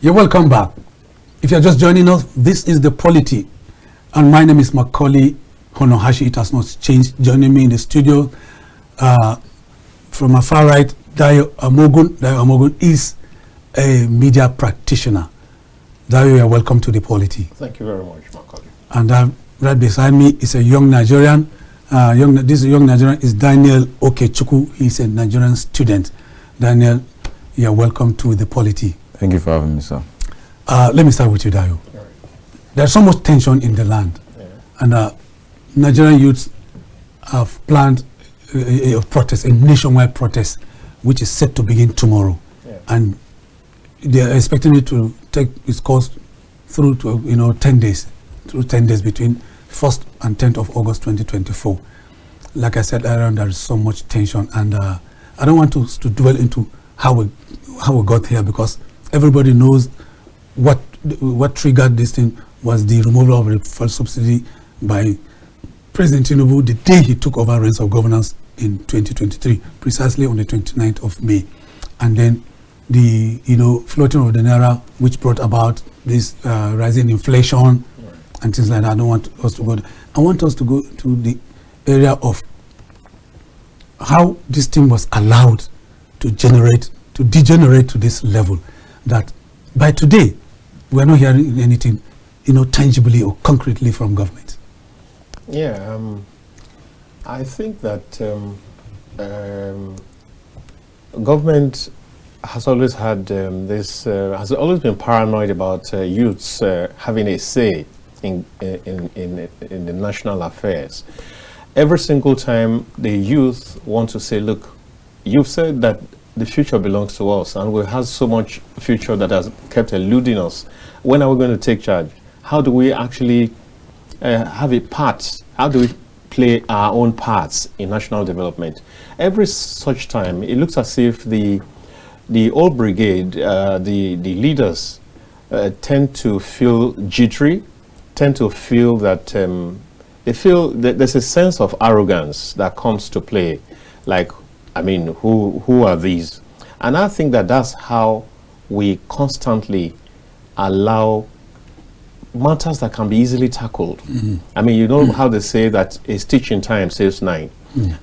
You're welcome back. If you're just joining us, this is the POLITY, and my name is Maucauley Hunohashi. It has not changed. Joining me in the studio from my far right, Dayo Omoogun. Dayo Omoogun is a media practitioner. Dayo, you're welcome to the POLITY. Thank you very much, Maucauley. And right beside me is a young Nigerian. This young Nigerian is Daniel Okechukwu. He's a Nigerian student. Daniel, you're welcome to the POLITY. Thank you for having me, sir. Let me start with you, Dayo. Right. There's so much tension in the land, and Nigerian youths have planned a protest, a nationwide protest, which is set to begin tomorrow, and they are expecting it to take its course through to 10 days, between 1st and 10th of August 2024. Like I said earlier, there is so much tension, and I don't want to dwell into how we got here, because everybody knows what triggered this thing was the removal of the fuel subsidy by President Tinubu the day he took over reins of governance in 2023, precisely on the 29th of May. And then the floating of the naira, which brought about this rising inflation and things like that. I don't want us to go there. I want us to go to the area of how this thing was allowed to degenerate to this level, that by today we're not hearing anything tangibly or concretely from government. I think that government has always had has always been paranoid about youths having a say in the national affairs. Every single time the youth want to say, look, you've said that the future belongs to us, and we have so much future that has kept eluding us. When are we going to take charge? How do we actually have a part? How do we play our own parts in national development? Every such time, it looks as if the old brigade, the leaders, tend to feel jittery, tend to feel that they feel that there's a sense of arrogance that comes to play. Like, I mean, who are these? And I think that that's how we constantly allow matters that can be easily tackled. I mean, you know how they say that a stitch in time saves 9.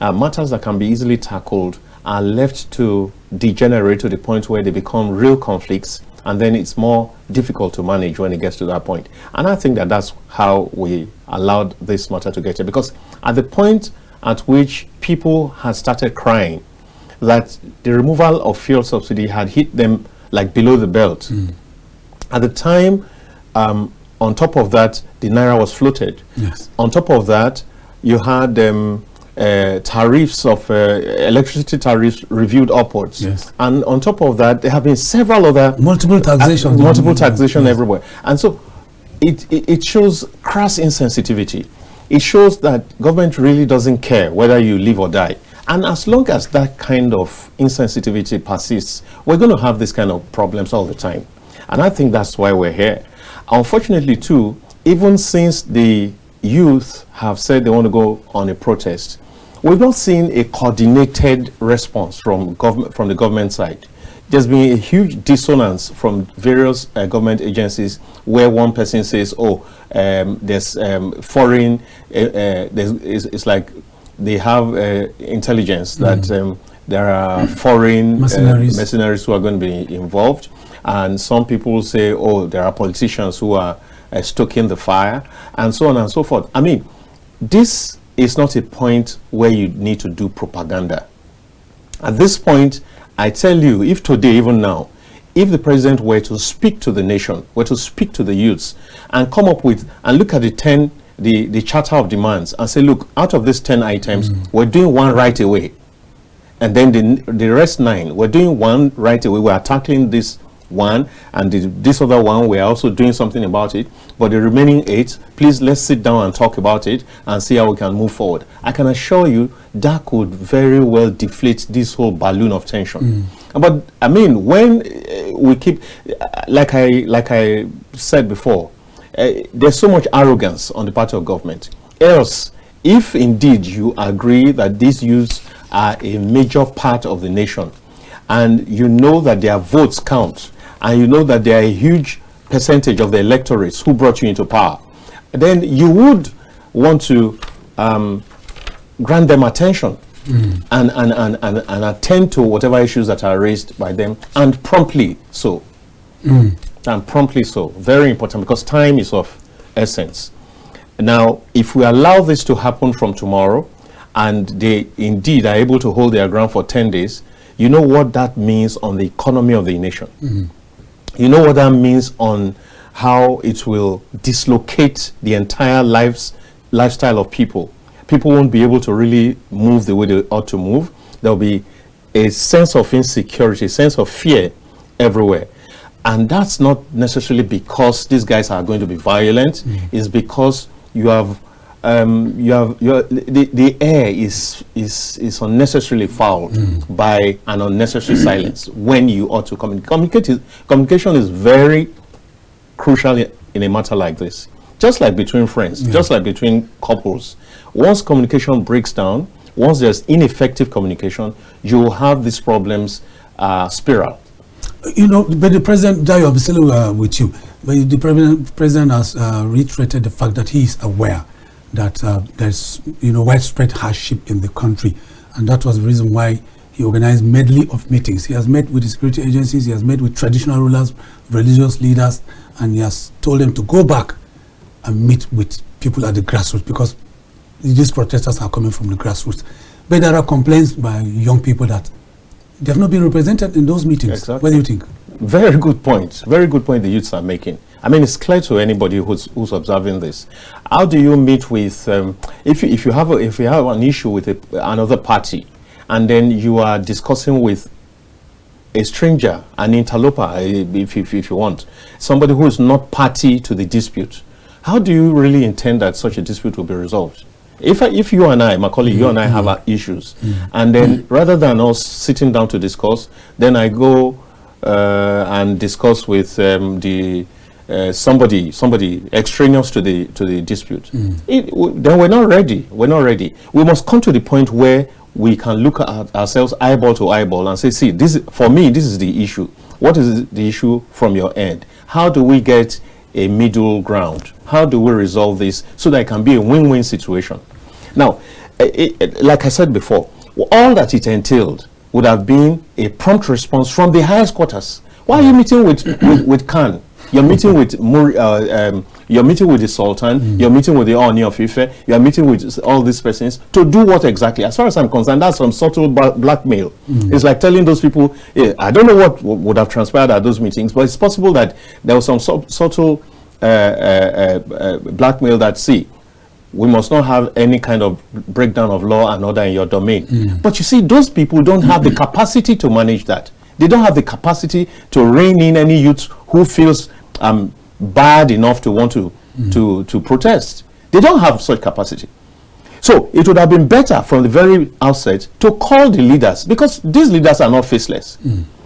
Matters that can be easily tackled are left to degenerate to the point where they become real conflicts, and then it's more difficult to manage when it gets to that point. And I think that that's how we allowed this matter to get here, because at the point at which people had started crying that the removal of fuel subsidy had hit them like below the belt. At the time, on top of that, the naira was floated. Yes. On top of that, you had tariffs of electricity tariffs reviewed upwards. Yes. And on top of that, there have been several other multiple taxation everywhere. And so it shows crass insensitivity. It shows that government really doesn't care whether you live or die. And as long as that kind of insensitivity persists, we're going to have this kind of problems all the time. And I think that's why we're here. Unfortunately, too, even since the youth have said they want to go on a protest, we've not seen a coordinated response from the government side. There's been a huge dissonance from various government agencies, where one person says, oh, there's foreign, it's like they have intelligence that there are foreign mercenaries who are going to be involved. And some people say, oh, there are politicians who are stoking the fire, and so on and so forth. I mean, this is not a point where you need to do propaganda. At this point, I tell you, if today, even now, if the president were to speak to the nation, were to speak to the youths, and come up with, and look at the charter of demands, and say, look, out of these 10 items, we're doing one right away. And then the rest 9, we're doing one right away. We are tackling this one, and this other one, we're also doing something about it. But the remaining 8, please, let's sit down and talk about it and see how we can move forward. I can assure you that could very well deflate this whole balloon of tension. But I mean, when we keep, like I said before, there's so much arrogance on the part of government. Else, if indeed you agree that these youths are a major part of the nation, and you know that their votes count, and you know that there are a huge percentage of the electorates who brought you into power, then you would want to grant them attention and attend to whatever issues that are raised by them, and promptly so. And promptly so. Very important, because time is of essence. Now, if we allow this to happen from tomorrow, and they indeed are able to hold their ground for 10 days, you know what that means on the economy of the nation. You know what that means on how it will dislocate the entire lifestyle of people. People won't be able to really move the way they ought to move. There'll be a sense of insecurity, a sense of fear everywhere. And that's not necessarily because these guys are going to be violent. It's because the air is unnecessarily fouled by an unnecessary silence when you ought to communicate. Communication is very crucial in a matter like this. Just like between friends, just like between couples. Once communication breaks down, once there's ineffective communication, you will have these problems spiral. You know, but the president, Dayo, I'm still with you, but the president has reiterated the fact that he is aware that there's, you know, widespread hardship in the country, and that was the reason why he organized medley of meetings. He has met with the security agencies, he has met with traditional rulers, religious leaders, and he has told them to go back and meet with people at the grassroots, because these protesters are coming from the grassroots. But there are complaints by young people that they have not been represented in those meetings. Exactly. What do you think? Very good point. Very good point the youths are making. I mean, it's clear to anybody who's observing this. How do you meet with if you have an issue with another party, and then you are discussing with a stranger, an interloper, if you want, somebody who is not party to the dispute? How do you really intend that such a dispute will be resolved? If you and I, Maucauley, you and I have issues, and then rather than us sitting down to discuss, then I go and discuss with somebody extraneous to the dispute. Then we're not ready. We're not ready. We must come to the point where we can look at ourselves eyeball to eyeball and say, see, this for me, this is the issue. What is the issue from your end? How do we get a middle ground? How do we resolve this so that it can be a win-win situation? Now, like I said before, all that it entailed would have been a prompt response from the highest quarters. Why are you meeting with Khan? You're meeting with you're meeting with the Sultan, you're meeting with the Oni of Ife, you're meeting with all these persons to do what exactly? As far as I'm concerned, that's some subtle blackmail. It's like telling those people, I don't know what would have transpired at those meetings, but it's possible that there was some subtle blackmail that, see, we must not have any kind of breakdown of law and order in your domain. But you see, those people don't have the capacity to manage that. They don't have the capacity to rein in any youth who feels bad enough to want to protest. They don't have such capacity. So it would have been better from the very outset to call the leaders, because these leaders are not faceless.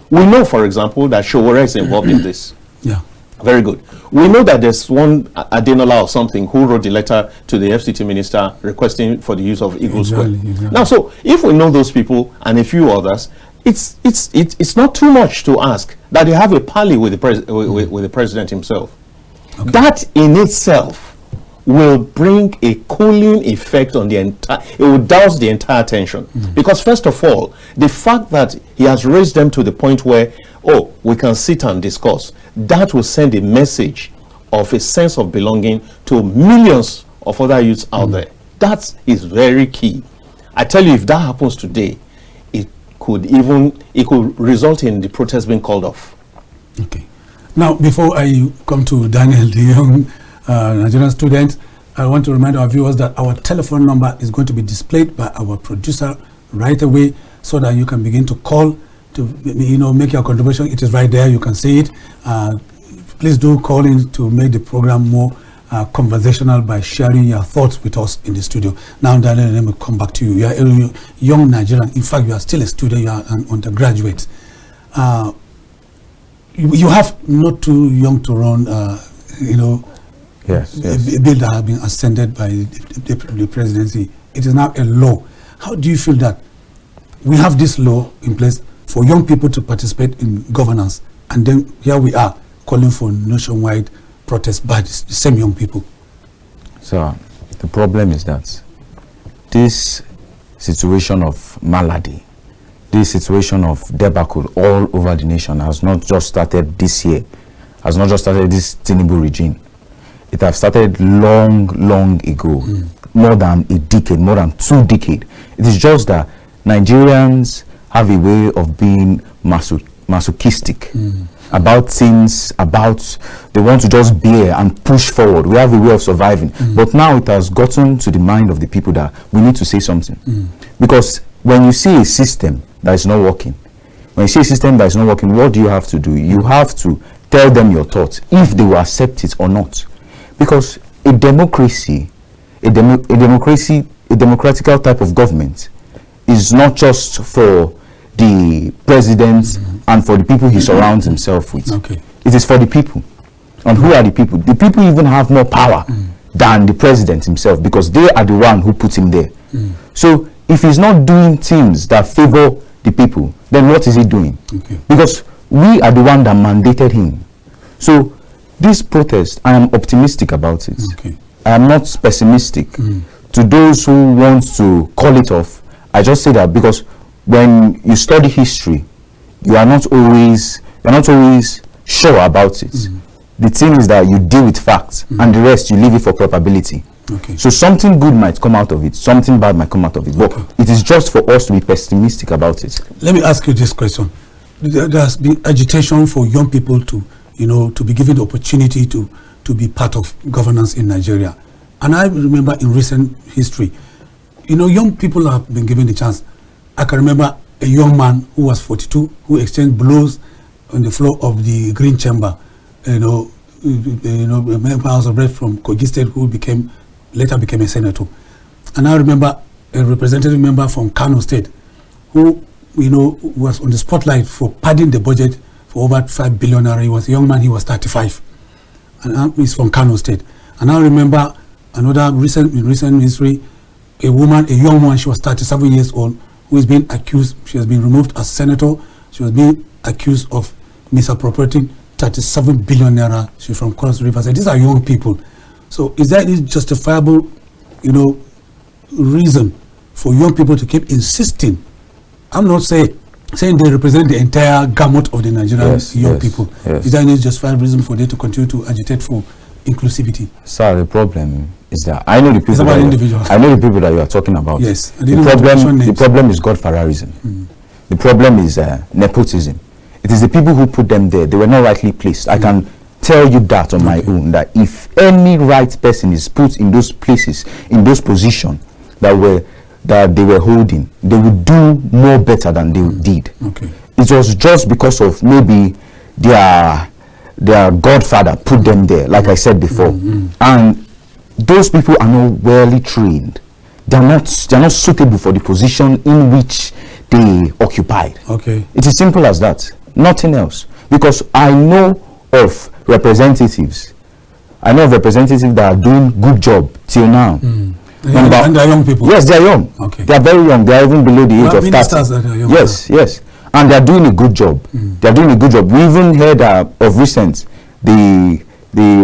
We know, for example, that Showore is involved in this. Yeah. Very good. We know that there's one Adenola or something who wrote the letter to the FCT minister requesting for the use of Eagle Square. Exactly. Now, so if we know those people and a few others, it's not too much to ask that they have a parley with the president himself. Okay. That in itself will bring a cooling effect on the entire, it will douse the entire tension. Because first of all, the fact that he has raised them to the point where, oh, we can sit and discuss, that will send a message of a sense of belonging to millions of other youths out there. That is very key. I tell you, if that happens today, it could result in the protest being called off. Okay. Now, before I come to Daniel, the young Nigerian student, I want to remind our viewers that our telephone number is going to be displayed by our producer right away, so that you can begin to call to make your contribution. It is right there, you can see it. Please do call in to make the program more conversational by sharing your thoughts with us in the studio. Now, Daniel, let me come back to you. You are a young Nigerian. In fact, you are still a student. You are an undergraduate. You have not too young to run, yes. A bill that has been ascended by the presidency. It is now a law. How do you feel that we have this law in place for young people to participate in governance, And then here we are calling for nationwide protest by the same young people. So the problem is that this situation of malady, this situation of debacle all over the nation has not just started this year, has not just started this Tinubu regime. It has started long ago, more than a decade, more than 2 decades. It is just that Nigerians have a way of being masochistic about things, they want to just bear and push forward. We have a way of surviving. But now it has gotten to the mind of the people that we need to say something. Because when you see a system that is not working, what do you have to do? You have to tell them your thoughts, if they will accept it or not. Because a democracy, a democratical type of government is not just for the president and for the people he surrounds himself with. It is for the people. And who are the people? The people even have more power than the president himself, because they are the one who put him there. So if he's not doing things that favor the people, then what is he doing? Because we are the one that mandated him. So this protest, I am optimistic about it. I am not pessimistic. To those who want to call it off, I just say that because when you study history, you are not always sure about it. The thing is that you deal with facts, and the rest you leave it for probability. So something good might come out of it, something bad might come out of it, but it is just for us to be pessimistic about it. Let me ask you this question. There has been agitation for young people to be given the opportunity to be part of governance in Nigeria. And I remember in recent history, young people have been given the chance. I can remember a young man who was 42 who exchanged blows on the floor of the Green Chamber. A member House of Rep from Kogi State who later became a senator. And I remember a representative member from Kano State who was on the spotlight for padding the budget for over 5 billion naira. He was a young man, he was 35. And he's from Kano State. And I remember another in recent history, a young woman, she was 37 years old, who is being accused. She has been removed as senator. She was being accused of misappropriating 37 billion naira. She's from Cross River. So these are young people. So is there any justifiable, reason for young people to keep insisting? I'm not saying they represent the entire gamut of the Nigerian young people. Is there any justifiable reason for them to continue to agitate for inclusivity? Sir, the problem is that I know the people that you are talking about. Yes. The problem is godfatherism. The problem is nepotism. It is the people who put them there. They were not rightly placed. I can tell you that on my own, that if any right person is put in those places, in those positions that they were holding, they would do more better than they did. It was just because of maybe their godfather put them there, like I said before. And those people are not well trained. They are not suitable for the position in which they occupied. It is simple as that. Nothing else. Because I know of representatives that are doing good job till now. And they are young people. Yes, they are young. They are very young. They are even below the age of 30. Yes. And they are doing a good job. They are doing a good job. We even heard of recent the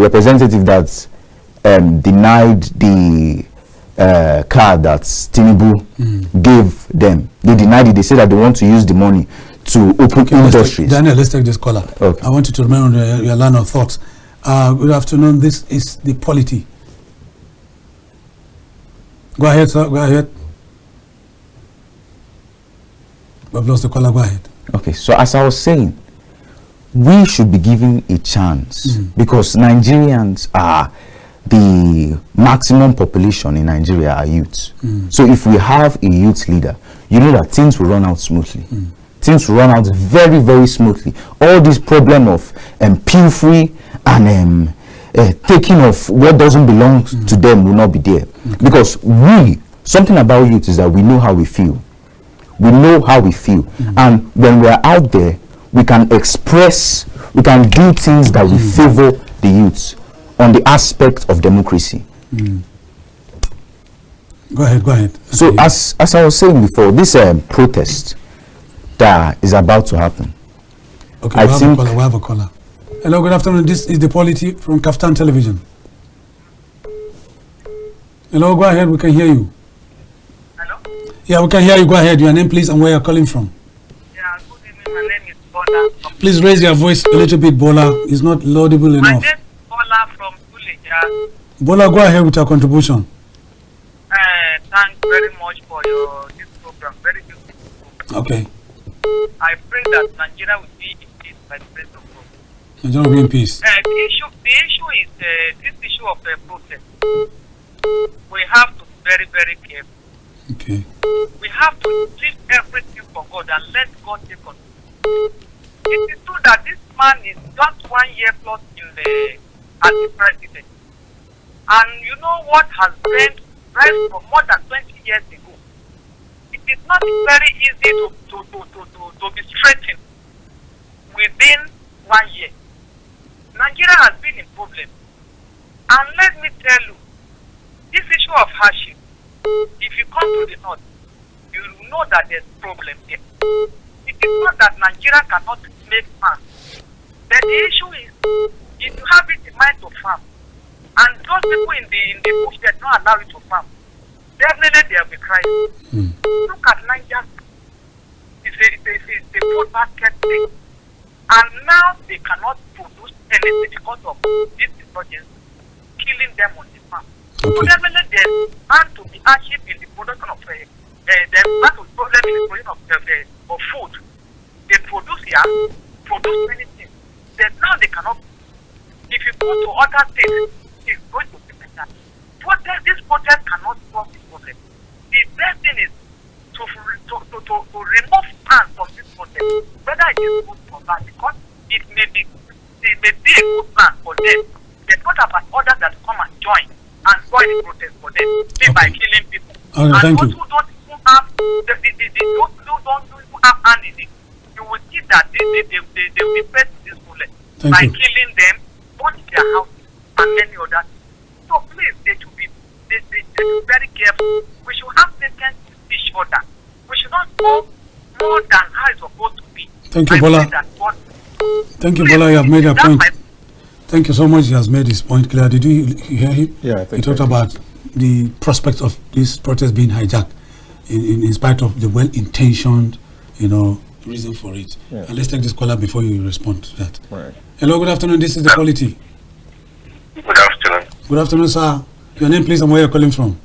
representative that denied the card that Tinubu gave them. They denied it. They said that they want to use the money to open industries. Daniel, let's take this caller. I want you to remember your line of thoughts. Good afternoon. This is the POLITY. Go ahead, sir. Go ahead. We've lost the caller. Go ahead. Okay. So as I was saying, we should be given a chance because Nigerians are the maximum population in Nigeria are youths. So if we have a youth leader, you know that things will run out smoothly. Things will run out very, very smoothly. All this problem of pilfering and taking of what doesn't belong to them will not be there. Because something about youth is that we know how we feel. We know how we feel. And when we are out there, we can express, we can do things that will favor the youths on the aspect of democracy. Go ahead. So as I was saying before, this protest that is about to happen, Okay, we have a caller. Hello, good afternoon. This is the POLITY from KAFTAN Television. Hello, go ahead. We can hear you. Hello? Yeah, we can hear you. Go ahead. Your name, please, and where you're calling from. Yeah, good evening. My name is Bola. Please raise your voice a little bit, Bola. It's not laudable enough. My name is Bola from Abuja. Bola, go ahead with your contribution. Thanks very much for this program. Very beautiful program. Okay. I pray that Nigeria will be in peace by the grace of God. Nigeria will be in peace. The issue is this issue of protest. We have to be very, very careful. Okay. We have to leave everything for God and let God take control. It is true that this man is just 1 year plus as the president. And you know what has been right for more than 20 years ago. It is not very easy to be straightened within 1 year. Nigeria has been in problem. And let me tell you, this issue of hardship, if you come to the north, you will know that there's a problem there. It is not that Nigeria cannot make farm. But the issue is, if you have it in mind to farm, and those people in the bush that don't allow you to farm, definitely there will be crisis. Look at Nigeria. It's a food basket thing. And now they cannot produce anything because of this insurgency killing them on the farm. Okay. So definitely there's bound to be hardship in the production of there's bound to be problem in the production of food. They produce here, produce many things. Then now they cannot. If you go to other states, it's going to be better. This protest cannot solve this problem. The best thing is to remove hands from this protest, whether it is good or bad, because it may be a good plan for them. There's not about others that come and join and spoil the protest for them, by killing people. And those who don't even have those who don't even have hand in it, you will see that they will be faced with this problem by killing them, burning their houses and many others. So please, they should be very careful. We should have taken each other. We should not go more than how it's supposed to be. Thank you, Bola. Thank you, Bola. You have made a point. Thank you so much. He has made his point clear. Did you hear him? Yeah, I think he talked about the prospect of this protest being hijacked in spite of the well-intentioned, reason for it. Yeah. And let's take this caller before you respond to that. Right. Hello, good afternoon. This is the POLITY. Good afternoon. Good afternoon, sir. Your name, please, and where you're calling from.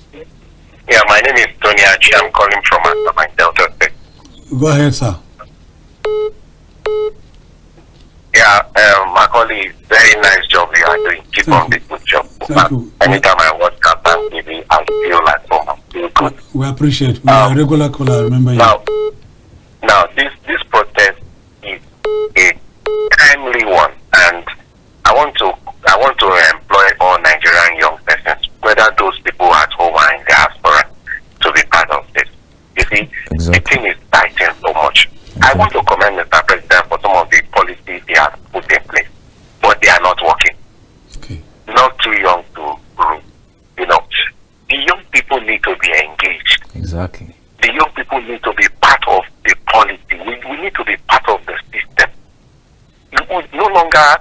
Yeah, my name is Tony Achi. I'm calling from Mastermind Delta State. Go ahead, sir. Yeah, Maucauley, very nice job you are doing. Keep on the good job. Thank you. Anytime I watch KAFTAN TV, I feel like home. I feel good. We appreciate. We are a regular caller. Remember you. Now, this protest is a timely one, and I want to employ all Nigerian young persons, whether those people at home or in diaspora, to be part of this. You see, the thing is tightening so much. I want to commend Mr. President for some of the policies he has put in place, but they are not working. Okay. Not too young to rule. The young people need to be engaged. Exactly. The young people need to be part of the policy. We need to be part of the system. No longer,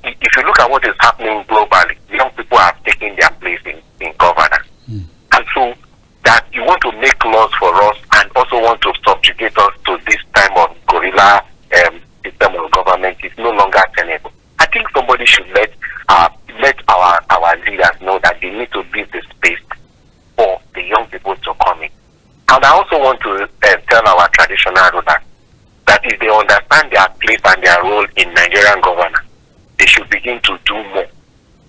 if you look at what is happening globally, young people have taken their place in governance. And so that you want to make laws for us and also want to subjugate us to this time of guerrilla system of government is no longer tenable. I think somebody should let our leaders know that they need to give the space for the young people to come in. And I also want to tell our traditional rulers that if they understand their place and their role in Nigerian governance, they should begin to do more.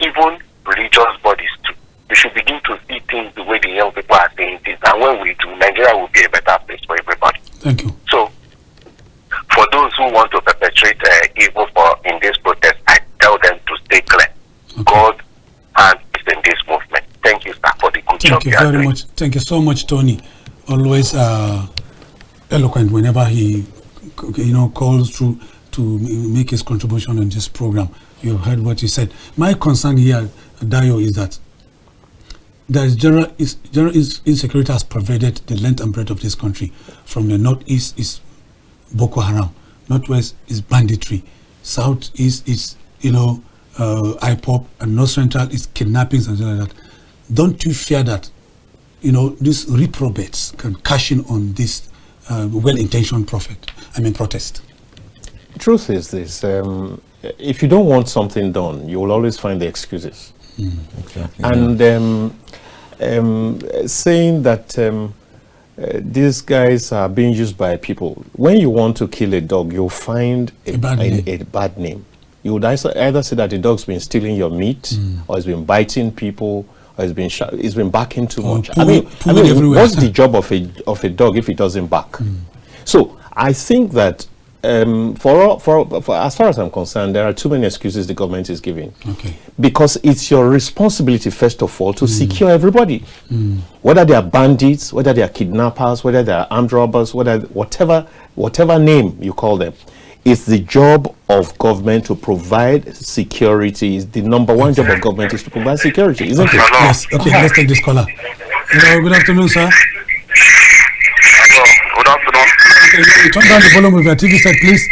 Even religious bodies too. We should begin to see things the way the young people are saying things. And when we do, Nigeria will be a better place for everybody. Thank you. So, for those who want to perpetrate evil in this protest, I tell them to stay clear. Okay. God and is in this movement. Thank you, sir, for the good job Thank you very much. Thank you so much, Tony. Always eloquent whenever he, calls through to make his contribution on this program. You heard what he said. My concern here, Dayo, is that there is general insecurity has pervaded the length and breadth of this country. From the northeast is Boko Haram, Northwest is banditry, Southeast is, IPOP, and North Central is kidnappings and things like that. Don't you fear that, these reprobates can cash in on this well-intentioned protest? The truth is this, if you don't want something done, you will always find the excuses. Exactly. And saying that these guys are being used by people, when you want to kill a dog, you'll find a bad name. You would either say that the dog's been stealing your meat, or it's been biting people, or it's been barking too much. What's the job of a dog if it doesn't bark? So I think that for as far as I'm concerned, there are too many excuses the government is giving. Okay. Because it's your responsibility, first of all, to secure everybody. Whether they are bandits, whether they are kidnappers, whether they are armed robbers, whatever name you call them. It's the job of government to provide security. The number one job of government is to provide security, isn't it? Yes. Okay, let's take this caller. Hello, good afternoon, sir. Hello, good afternoon. Okay, turn down the volume of your TV set, please.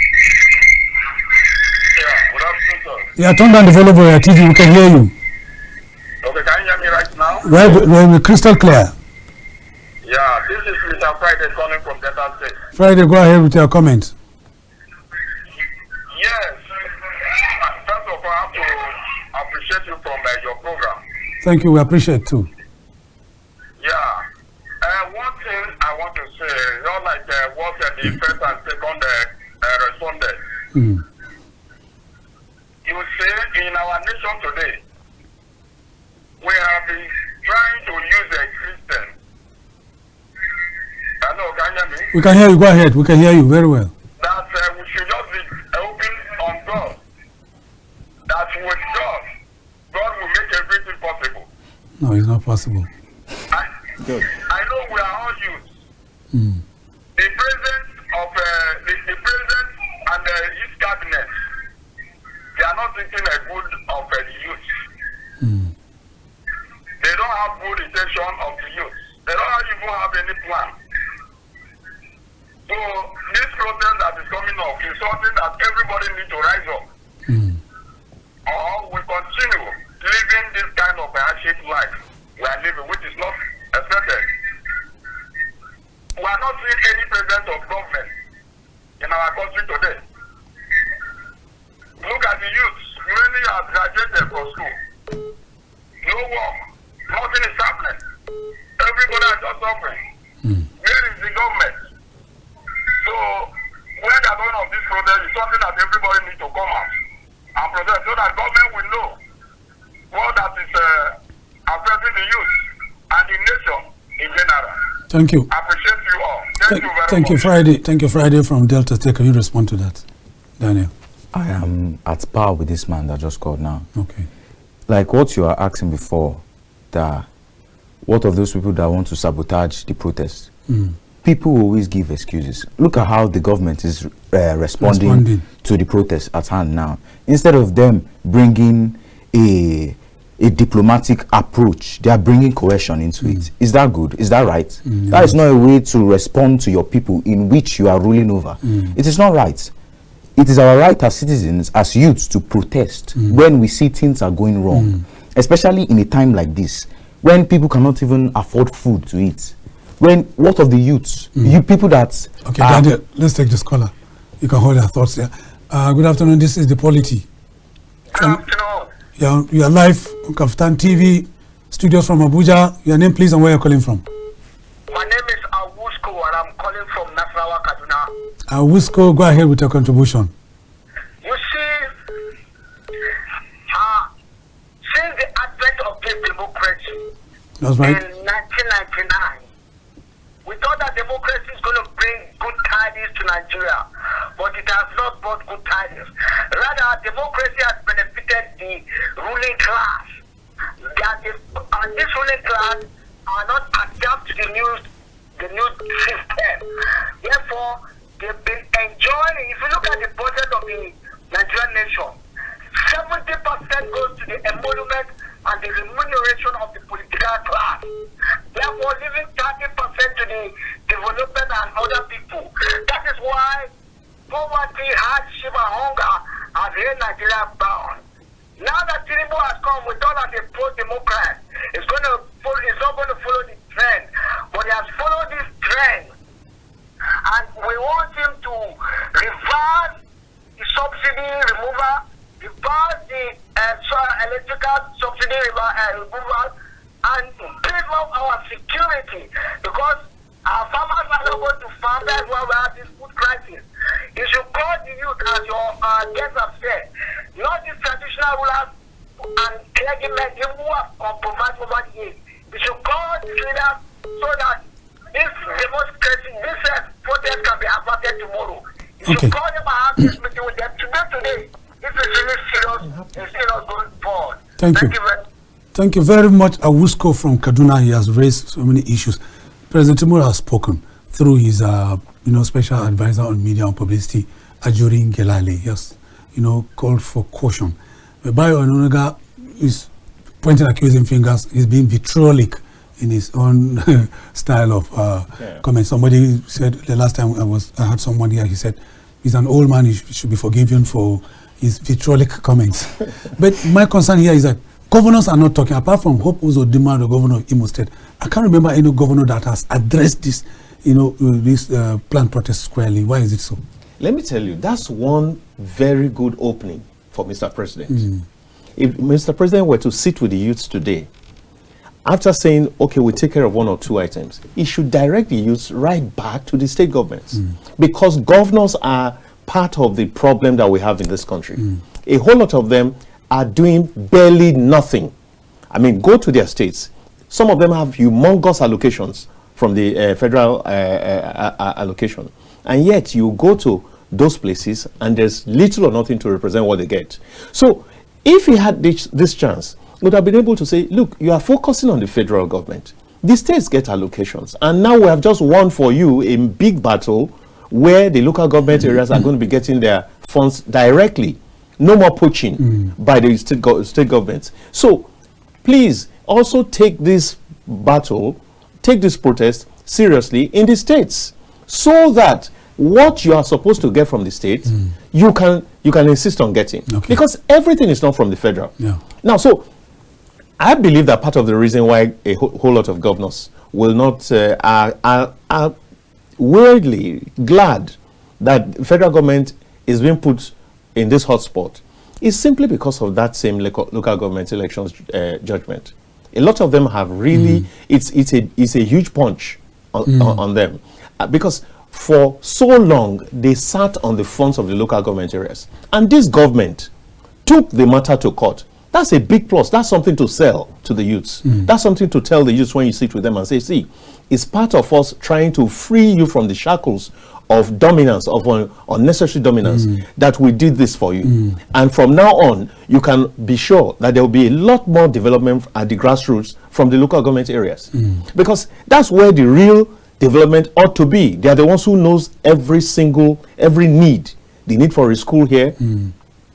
Yeah, good afternoon, sir. Yeah, turn down the volume of your TV. We can hear you. Okay, can you hear me right now? Right, crystal clear. Yeah, this is Mr. Friday calling from Delta State. Friday, go ahead with your comment. Yes. First of all, I have to appreciate you from your program. Thank you, we appreciate too. Yeah. One thing I want to say, not like what the first and second responded. You see, in our nation today, we have been trying to use a Christian. Hello, can you hear me? We can hear you, go ahead, we can hear you very well. That we should just be open on God. That with God, God will make everything possible. No, it's not possible. I know we are all youth. The president of the president and his cabinet, they are not thinking a good of the youth. They don't have good intention of the youth. They don't even have any plan. So this protest that is coming up is something that everybody needs to rise up. Or we continue living this kind of hardship life we are living, which is not expected. We are not seeing any president of government in our country today. Look at the youth. Many have graduated from school. No work. Nothing is happening. Everybody is just suffering. Where is the government? So, when they are going on this protest, it's something that everybody needs to come out and protest so that government will know what that is affecting the youth and the nation in general. Thank you. I appreciate you all. Thank you very much. Thank you, Friday. Thank you, Friday from Delta State. Can you respond to that, Daniel? I am at par with this man that just called now. Okay. Like what you are asking before, that what of those people that want to sabotage the protest? People always give excuses. Look at how the government is responding to the protest at hand now. Instead of them bringing a diplomatic approach, they are bringing coercion into it. Is that good? Is that right? That is not a way to respond to your people in which you are ruling over. It is not right. It is our right as citizens, as youths, to protest when we see things are going wrong, especially in a time like this, when people cannot even afford food to eat. What of the youths? You people that... Okay, Daniel, let's take this caller. You can hold your thoughts there. Good afternoon, this is the POLITY. Good afternoon. You are live on KAFTAN TV, studios from Abuja. Your name, please, and where you're calling from. My name is Awusko, and I'm calling from Nasarawa, Kaduna. Awusko, go ahead with your contribution. You see, since the advent of this democracy That's right. in 1999, we thought that democracy is going to bring good tidings to Nigeria, but it has not brought good tidings. Rather, democracy has benefited the ruling class. And this ruling class are not adapted to the new system. Therefore, they've been enjoying. If you look at the budget of the Nigerian nation, 70% goes to the emolument and the remuneration of the political class. Therefore, leaving 30% to the development and other people. That is why poverty Now that Tinubu has come, we thought as a pro-democrat, it's not going to follow the trend, but he has followed this trend, and we want him to reverse the subsidy removal, reverse the electrical subsidy removal, and build up our security, because our farmers are not going to farm. That's why we have this food crisis. You should call the youth, as your guests have said, not the traditional rulers and clergymen who have compromised over the years. You should call the leaders so that this demonstration, this protest can be averted tomorrow. You should call them and have this meeting with them today. This is really serious going forward. Thank you. Thank you very much, Awusko from Kaduna. He has raised so many issues. President Tinubu has spoken through his, special advisor on media and publicity, Ajuri Ngelale. He has, called for caution. Bayo Ononuga is pointing accusing fingers. He's being vitriolic in his own style of comment. Somebody said the last time I had someone here. He said he's an old man. He should be forgiven for his vitriolic comments. But my concern here is that governors are not talking, apart from Hope Uzodinma, the governor of Imo State. I can't remember any governor that has addressed this, this planned protest squarely. Why is it so? Let me tell you, that's one very good opening for Mr. President. If Mr. President were to sit with the youths today, after saying, okay, we'll take care of one or two items, he should direct the youths right back to the state governments. Because governors are part of the problem that we have in this country. A whole lot of them are doing barely nothing. I mean, go to their states. Some of them have humongous allocations from the federal allocation. And yet you go to those places and there's little or nothing to represent what they get. So if he had this chance, he would have been able to say, look, you are focusing on the federal government. The states get allocations. And now we have just won for you a big battle where the local government areas are going to be getting their funds directly. No more poaching by the state governments. So please also take this battle, take this protest seriously in the states, so that what you are supposed to get from the state, you can insist on getting. Because everything is not from the federal. Now, so I believe that part of the reason why a whole lot of governors will not are weirdly glad that the federal government is being put in this hotspot is simply because of that same local government elections judgment. A lot of them have really, it's a huge punch on them. Because for so long, they sat on the fronts of the local government areas. And this government took the matter to court. That's a big plus. That's something to sell to the youths. That's something to tell the youths when you sit with them and say, see, it's part of us trying to free you from the shackles of dominance, of unnecessary dominance, that we did this for you. And from now on, you can be sure that there will be a lot more development at the grassroots from the local government areas. Because that's where the real development ought to be. They are the ones who knows every need. The need for a school here,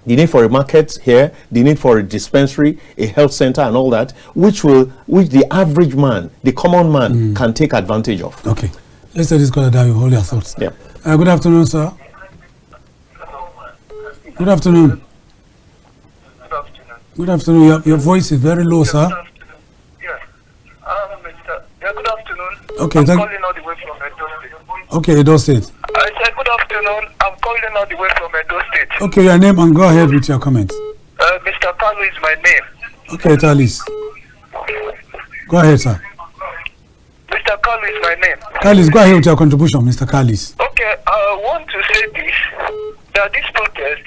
the need for a market here, the need for a dispensary, a health center and all that, which the average man, the common man, can take advantage of. Okay. Let's say this caller, Dayo, hold your thoughts. Yeah. Good afternoon, sir. Good afternoon. Good afternoon. Good afternoon. Your voice is very low, sir. Good afternoon. Good afternoon. Okay, I'm calling all the way from Edo State. Okay, Edo State. I said good afternoon. I'm calling all the way from Edo State. Okay, your name, and go ahead with your comments. Mr. Kalu is my name. Okay, Talis. Go ahead, sir. Mr. Kalu is my name. Kalis, go ahead with your contribution, Mr. Kalis. Okay, I want to say this, that this protest,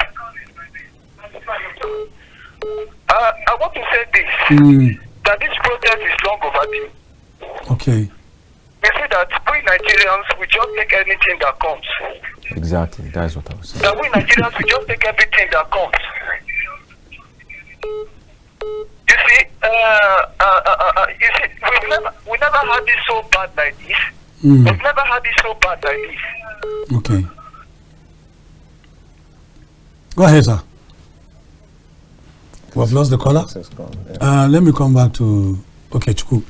I want to say this, that this protest is long overdue. Okay. You see that we Nigerians, we just take anything that comes. Exactly, that's what I was saying. That we Nigerians, we just take everything that comes. You see, we never had this so bad like this. We've never had this so bad like this. Okay. Go ahead, sir. We have lost the caller. Let me come back to Okechukwu.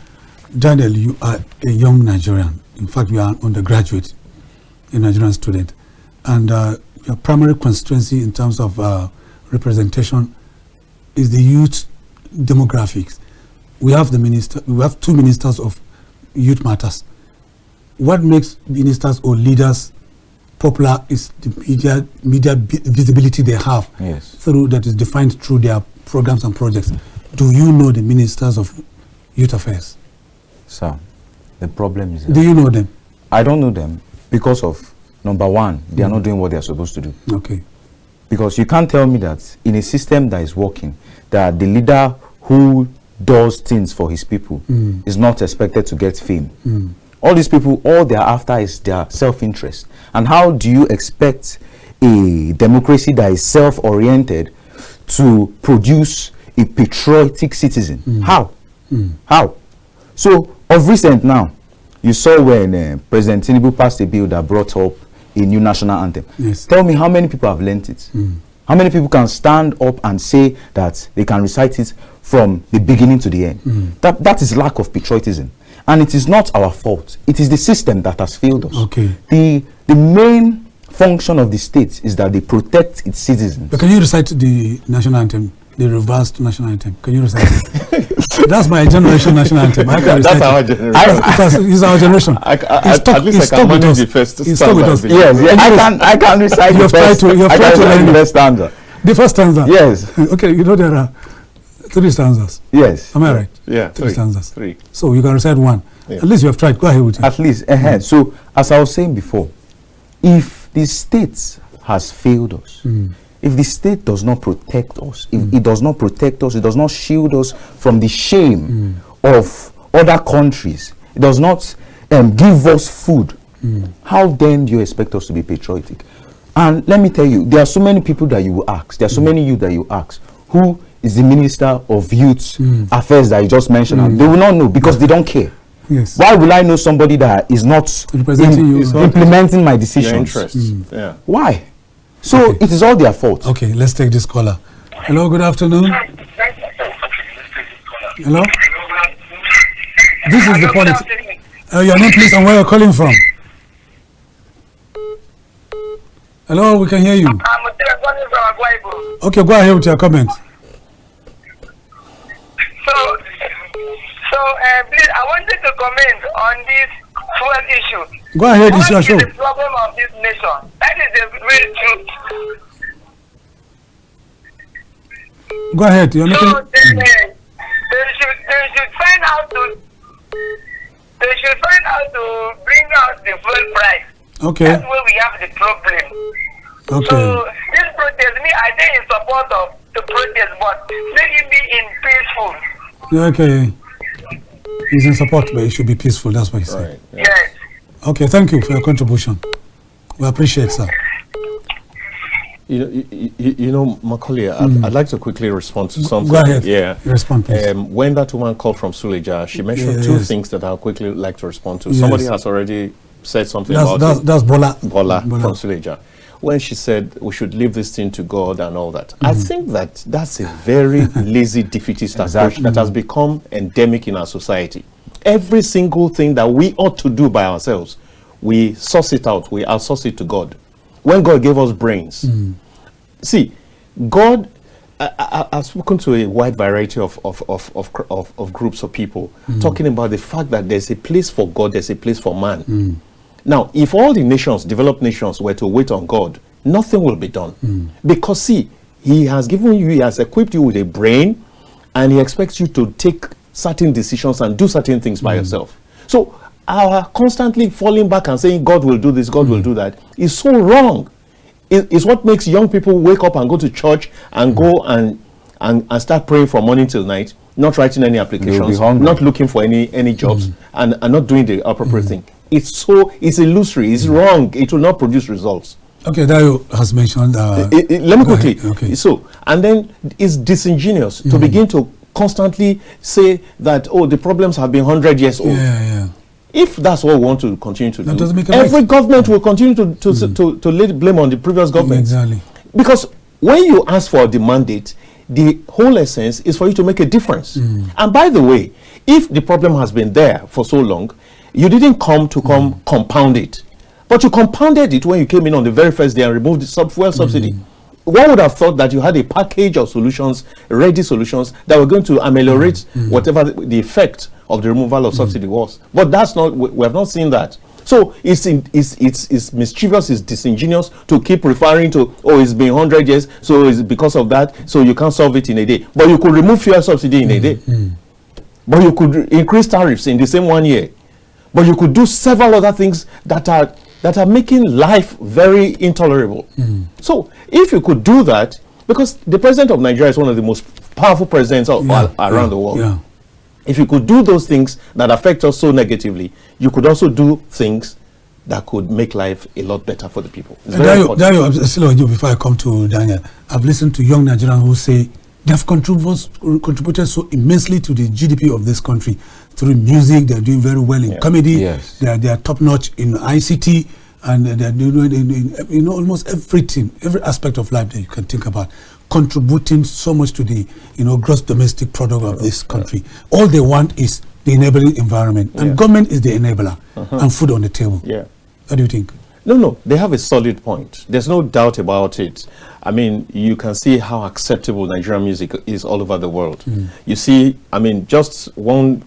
Daniel, you are a young Nigerian. In fact, you are an undergraduate, a Nigerian student. And your primary constituency in terms of representation is the youth demographics. We have two ministers of youth matters. What makes ministers or leaders popular is the media visibility they have, through that is defined through their programs and projects. Do you know the ministers of youth affairs? Sir, the problem is... Do you know them? I don't know them because of, number one, they are not doing what they are supposed to do. Okay. Because you can't tell me that in a system that is working, that the leader who does things for his people is not expected to get fame. All these people, all they're after is their self-interest. And how do you expect a democracy that is self-oriented to produce a patriotic citizen? How? How? So, of recent now, you saw when President Tinubu passed a bill that brought up a new national anthem. Yes. Tell me how many people have learnt it? How many people can stand up and say that they can recite it from the beginning to the end? That is lack of patriotism. And it is not our fault. It is the system that has failed us. Okay. The main function of the state is that they protect its citizens. But can you recite the national anthem, the reversed national anthem? Can you recite it? That's my generation national anthem. I can recite That's our generation. It's our generation. At least I can manage the first stanza. Yes, I can recite the first. You have tried to learn the first stanza. The first stanza? Yes. Okay, you know there are 3 stanzas. Yes. Am I right? Yeah, 3 stanzas. 3. So you can recite 1. Yeah. At least you have tried. Go ahead with it. At least. So, as I was saying before, if the state has failed us, if the state does not protect us, if it does not protect us, it does not shield us from the shame of other countries, it does not give us food, how then do you expect us to be patriotic? And let me tell you, there are so many people that you will ask, there are so many youth that you ask, who is the Minister of Youth Affairs that you just mentioned? And they will not know because they don't care. Yes. Why will I know somebody that is not implementing my decisions? Yeah. Why? So it is all their fault. Okay, let's take this caller. Hello, good afternoon. Hello? This is the POLITY. Your name, please, and where you're calling from. Hello, we can hear you. Okay, go ahead with your comment. So, please, I wanted to comment on this fuel issue. Go ahead, it's your show. What is the problem of this nation? That is the real truth. Go ahead. You're making... So, they should find out to... They should find out to bring out the fuel price. Okay. That's where we have the problem. Okay. So, this protest, I think in support of the protest, but let it be in peaceful. Okay. He's in support, but it should be peaceful. That's what he said. Right. Yeah. Yes. Okay, thank you for your contribution. We appreciate it, sir. You know, Maucauley, I'd like to quickly respond to something. Go ahead. Yeah. Respond, please. When that woman called from Suleja, she mentioned two things that I'll quickly like to respond to. Yes. Somebody has already said something about it. That's Bola From Suleja. When she said we should leave this thing to God and all that. I think that's a very lazy, defeatist approach that has become endemic in our society. Every single thing that we ought to do by ourselves, we source it out, we outsource it to God. When God gave us brains. See, God, I've spoken to a wide variety of groups of people talking about the fact that there's a place for God, there's a place for man. Now, if all the nations, developed nations, were to wait on God, nothing will be done. Because, see, He has given you, He has equipped you with a brain, and He expects you to take certain decisions and do certain things by yourself. So, our constantly falling back and saying, God will do this, God will do that, is so wrong. It's what makes young people wake up and go to church and go and start praying from morning till night, not writing any applications, not looking for any jobs, and not doing the appropriate thing. It's illusory, it's wrong, it will not produce results. Okay, Dayo has mentioned... let me quickly. Okay. So, and then it's disingenuous to begin to constantly say that, oh, the problems have been 100 years old. Yeah. If that's what we want to continue to that do, every government will continue to lay blame on the previous government. Exactly. Because when you ask for the mandate, the whole essence is for you to make a difference. And by the way, if the problem has been there for so long, you didn't come to compound it. But you compounded it when you came in on the very first day and removed the fuel subsidy. one would have thought that you had a package of solutions, ready solutions, that were going to ameliorate whatever the effect of the removal of subsidy was. But that's not, we have not seen that. So it's mischievous, it's disingenuous to keep referring to, oh, it's been 100 years, so it's because of that, so you can't solve it in a day. But you could remove fuel subsidy in a day. But you could increase tariffs in the same 1 year. But you could do several other things that are making life very intolerable. So if you could do that, because the president of Nigeria is one of the most powerful presidents around the world. If you could do those things that affect us so negatively, you could also do things that could make life a lot better for the people. Dayo, I'm still on you before I come to Daniel. I've listened to young Nigerians who say they have contributed so immensely to the GDP of this country through music. They're doing very well in comedy. They are top notch in ICT, and they're doing in almost everything, every aspect of life that you can think about, contributing so much to the gross domestic product of this country. All they want is the enabling environment, and government is the enabler, and food on the table. What do you think? No, they have a solid point. There's no doubt about it. I mean, you can see how acceptable Nigerian music is all over the world. You see, I mean, just one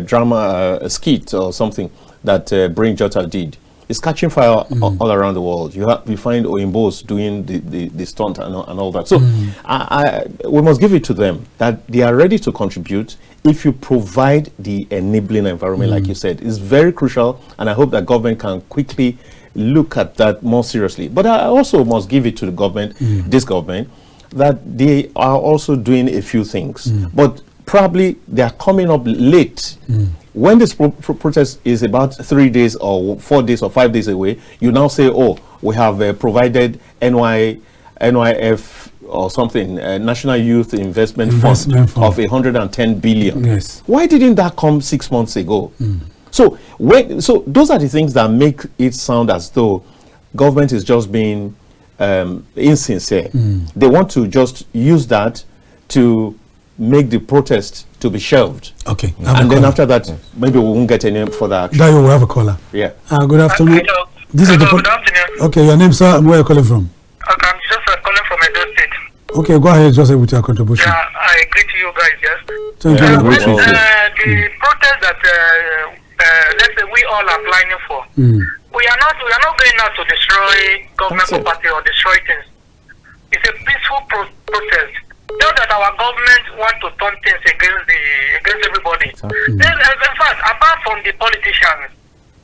drama skit or something that Brain Jotta did is catching fire all around the world. You find Oyimbos doing the stunt and all that. So we must give it to them that they are ready to contribute if you provide the enabling environment, like you said. It's very crucial, and I hope that government can quickly look at that more seriously. But I also must give it to the government, this government, that they are also doing a few things. But probably they are coming up late. When this protest is about 3 days or 4 days or 5 days away, you now say, oh, we have provided NYF or something, National Youth Investment Fund of 110 billion. Why didn't that come 6 months ago? So those are the things that make it sound as though government is just being insincere. They want to just use that to make the protest to be shelved. Okay. And then after that, maybe we won't get any further action. Dayo, we have a caller. Good afternoon. This is good afternoon. Okay, your name, sir, and where are you calling from? Okay, I'm just calling from Edo State. Okay, go ahead, Joseph, with your contribution. Yeah, I agree to you guys, yes. Thank you. The protest that let's say we all are planning for, we are not going out to destroy government property or destroy things. It's a peaceful protest. Know that our government want to turn things against everybody. In fact, apart from the politicians,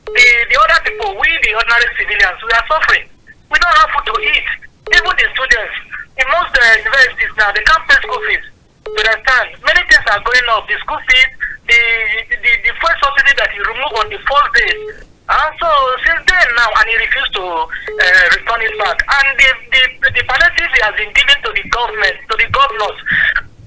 the other people, we the ordinary civilians, we are suffering. We don't have food to eat. Even the students, in most universities now, they can't pay school fees. You understand? Many things are going up. The school fees, the first subsidy that you remove on the first day. So since then now, and he refused to return it back. And the palliative he has been given to the government, to the governors.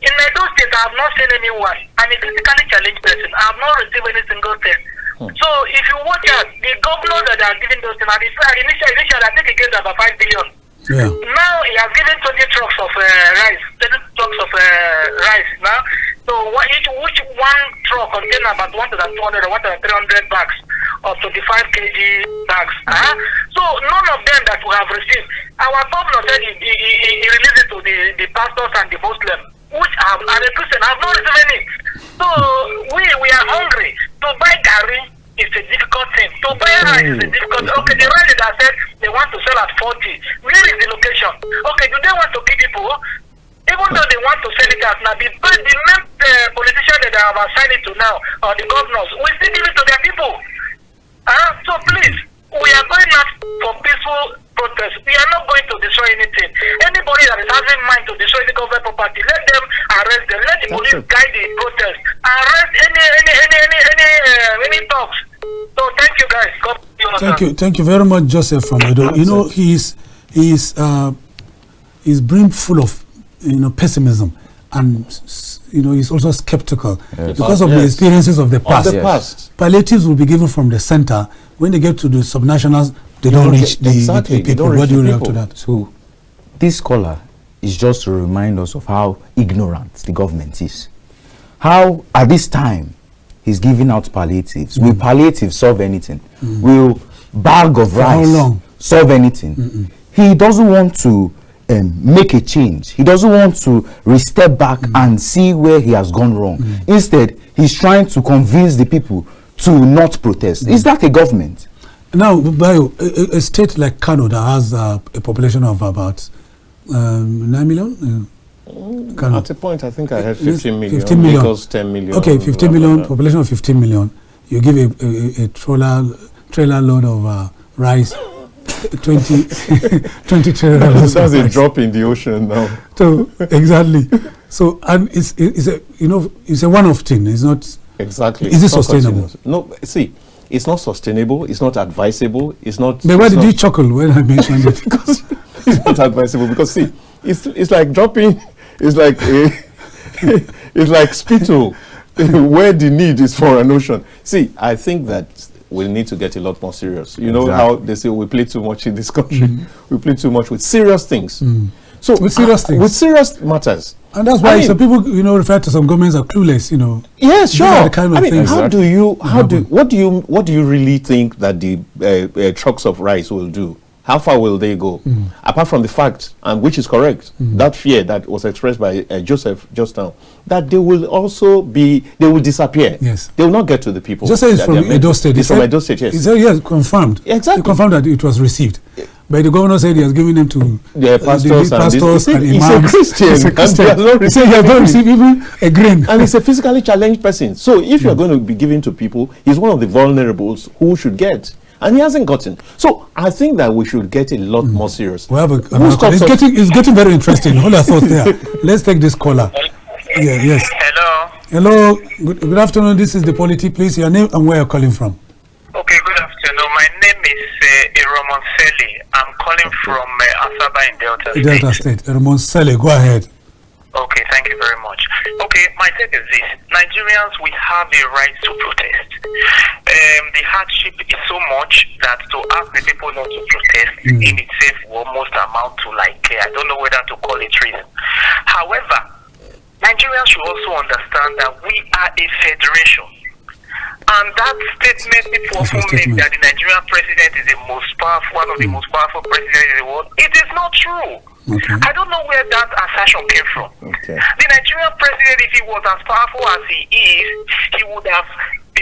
In Edo State, I have not seen anyone, and a physically challenged person. I have not received any single thing. So if you watch out, the governors that are giving those things, initially I think he gave about 5 billion. Now he has given 20 trucks of rice, 20 trucks of rice now. So which one truck contains about 1,200 or 1,300 bags of 25 kg bags. So none of them that we have received. Our governor said he released it to the pastors and the Muslims, which are a Christian. I have not received any. So we are hungry. To buy gari is a difficult thing. To buy rice is a difficult thing. Okay, the rice that said they want to sell at 40. Where is the location? Okay, do they want to give people? Even though they want to sell it out now, the main politicians that they have assigned it to now, or the governors, we still give it to their people. So please, we are going out for peaceful protest. We are not going to destroy anything. Anybody that is having mind to destroy the government property, let them arrest them. Let the police guide the protest. Arrest any talks. So thank you guys. God bless you. Thank you very much, Joseph from Edo. You know, he's brim full of pessimism, and he's also skeptical because of the experiences of the past. Palliatives will be given from the center. When they get to the subnationals, they don't reach the people. What do you react to that? So this caller is just to remind us of how ignorant the government is. How at this time he's giving out palliatives. Will palliatives solve anything? Will bag of rice solve anything? He doesn't want to make a change. He doesn't want to step back and see where he has gone wrong. Instead, he's trying to convince the people to not protest. Is that a government? Now, Dayo, a state like Kano that has a population of about 9 million? At a point, I think I had 15 million. 15 million. Because 10 million. Okay, 15 million, population of 15 million. You give a trailer load of rice, 20 trailer loads. That's a drop in the ocean now. So, exactly. So, and it's a one-off thing. It's not... Exactly. Is it sustainable? No, see, it's not sustainable. It's not advisable. It's not... But why did you chuckle when I mentioned it? Because it's not advisable. Because, see, it's like dropping... It's like it's like spittle where the need is for an ocean. See, I think that we need to get a lot more serious. You know how they say we play too much in this country. We play too much with serious things. So with serious things, with serious matters. And that's why some people, refer to some governments as clueless. Yes, sure. Kind of things. What do you really think that the trucks of rice will do? How far will they go? Apart from the fact, and which is correct, that fear that was expressed by Joseph just now, that they will disappear. Yes. They will not get to the people. Just say it's from Edo State. It's from Edo State, yes. He said, yes, confirmed. Exactly. He confirmed that it was received. But the governor said he has given them to the pastors and imams. He's a Christian. He's a Christian. He said he has not received even a grain. And he's a physically challenged person. So if you're going to be giving to people, he's one of the vulnerables who should get. And he hasn't gotten. So I think that we should get a lot more serious. We have it's getting very interesting. Hold our thoughts there. Let's take this caller. Yeah, yes. Hello. Good afternoon. This is the POLITY. Please, your name and where you're calling from. Okay, good afternoon. My name is Romonseli. I'm calling from Asaba in Delta State. Romonseli, go ahead. Okay, thank you very much. Okay, my take is this. Nigerians, we have a right to protest. The hardship is so much that to ask the people not to protest in itself will almost amount to I don't know whether to call it treason. However, Nigerians should also understand that we are a federation. And that statement people often make that the Nigerian president is the most powerful, one of the most powerful presidents in the world, it is not true. Okay. I don't know where that assertion came from. Okay. The Nigerian president, if he was as powerful as he is, he would have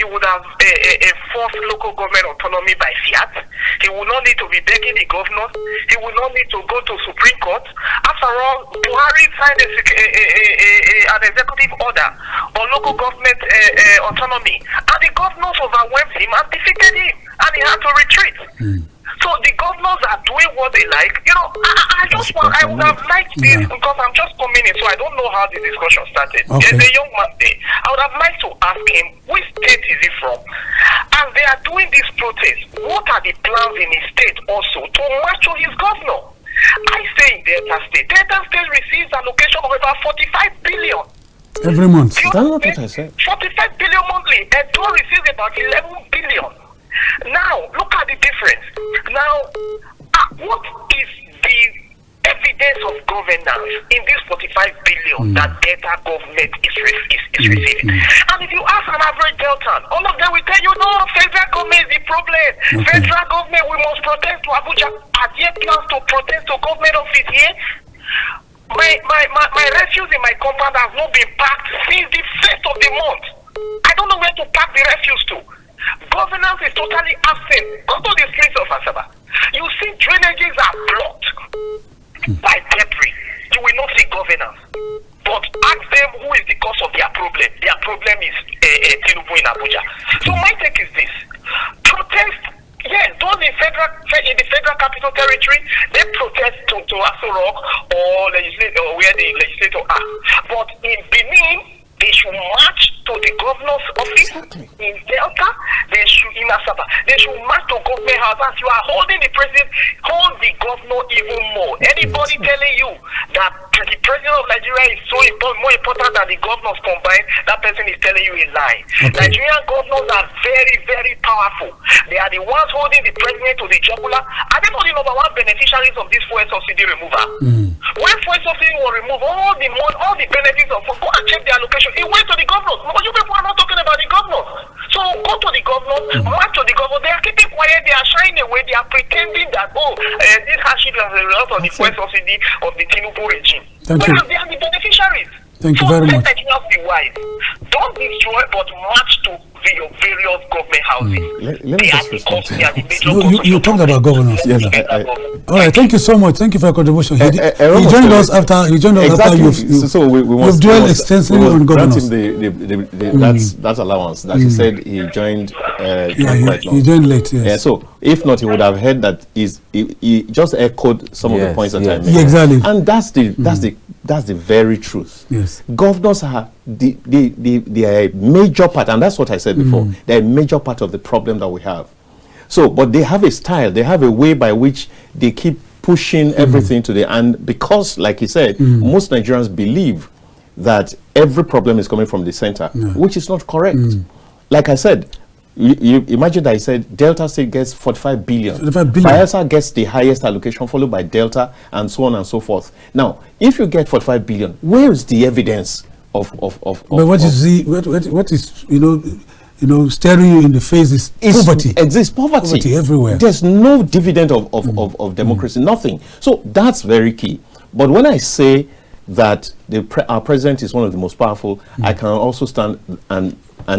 enforced local government autonomy by fiat. He would not need to be begging the governors. He would not need to go to Supreme Court. After all, Buhari signed an executive order on local government autonomy, and the governors overwhelmed him and defeated him, and he had to retreat. So the governors are doing what they like. I would have liked this because I'm just coming in, so I don't know how the discussion started. Okay. There's a young man there. I would have liked to ask him, which state is he from? And they are doing this protest. What are the plans in his state also to match his governor? I stay in Delta State. Delta State receives an allocation of about 45 billion. Every month. That's not what I said. 45 billion monthly. Edo receives about 11 billion. Now, look at the difference. Now, what is the evidence of governance in this 45 billion that Delta government is receiving? And if you ask an average Deltan, all of them will tell you, no, federal government is the problem. Federal government, we must protest to Abuja. Are there plans to protest to government office here? My refuse in my compound has not been packed since the 1st of the month. I don't know where to pack the refuse to. Governance is totally absent. Go to the streets of Asaba. You see drainages are blocked by debris. You will not see governance. But ask them who is the cause of their problem. Their problem is Tinubu in Abuja. So my take is this. Protest, yes, those in the federal capital territory, they protest to Aso Rock or where the legislator are. But in Benin, they should march to the governor's office. In Delta, they should in Asaba. They should march to government house. As you are holding the president, hold the governor even more. Anybody telling you that the president of Nigeria is so important, more important than the governors combined, that person is telling you a lie. Nigerian governors are very, very powerful. They are the ones holding the president to the jugular. Are they not the number one beneficiaries of this fuel subsidy removal? When fuel subsidy was removed, all the benefits of go and check the allocation. It went to the governors. No, you people are not talking about the governors. So go to the governors, march to the governors. They are keeping quiet. They are shying away. They are pretending that this hardship has a lot of the fuel subsidy of the Tinubu regime. Thank you. They are the beneficiaries. Thank you very much. Let Nigerians be wise. Don't destroy, but march to your various government houses. Let me just respond to that. You talked about governors. Yes, all right, thank you so much. Thank you for your contribution. He joined us after. You've dwelled extensively on governors. That's allowance that he said he joined. He joined late. Yes. Yeah, so if not, he would have heard that he just echoed some of the points that I made. Yeah, exactly. And that's the very truth. Yes. Governors are they are a major part, and that's what I said before. They're a major part of the problem that we have. So, but they have a style, they have a way by which they keep pushing everything to the end, because, like he said, most Nigerians believe that every problem is coming from the center, which is not correct. Like I said, you imagine that I said Delta State gets 45 billion. Bayelsa gets the highest allocation, followed by Delta, and so on and so forth. Now, if you get 45 billion, where is the evidence of but what is staring you in the face is poverty. Exists poverty everywhere. There's no dividend of democracy, nothing. So that's very key. But when I say that our president is one of the most powerful, I can also stand and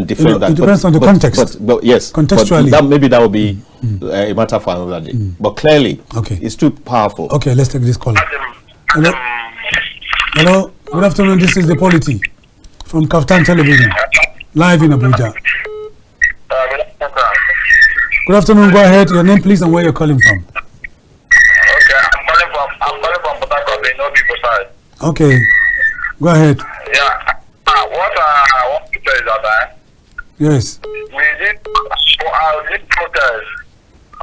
defend that. It depends on the context. But yes, contextually, maybe that will be a matter for another day. But clearly, it's too powerful. Okay, let's take this call. Hello. Good afternoon. This is the POLITY from KAFTAN Television, live in Abuja. Good afternoon. Go ahead. Your name, please, and where you're calling from. Okay, I'm calling from Port Harcourt, no people side. Okay, go ahead. Yeah. What I want to say is that yes, we did protest.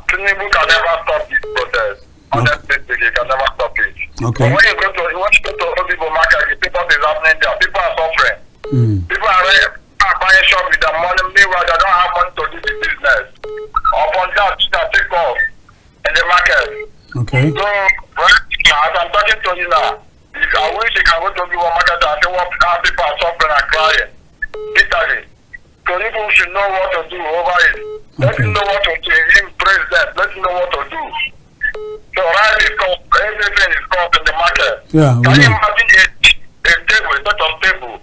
Tinubu can never stop this protest. Honestly speaking, can never stop it. Okay. But when you go to old people market, you see what is happening there. People are suffering. People are buying shop with their money. Meanwhile, they don't have money to do the business. Upon that, take off in the market. Okay. So, right now, as I'm talking to you now, I wish you can go to the market and see what people are suffering and crying. Literally. So people should know what to do over it. Let them know what to do. Impress them. Let them know what to do. So right is cost. Everything is cost in the market. Yeah. Can you imagine a table, a set of table?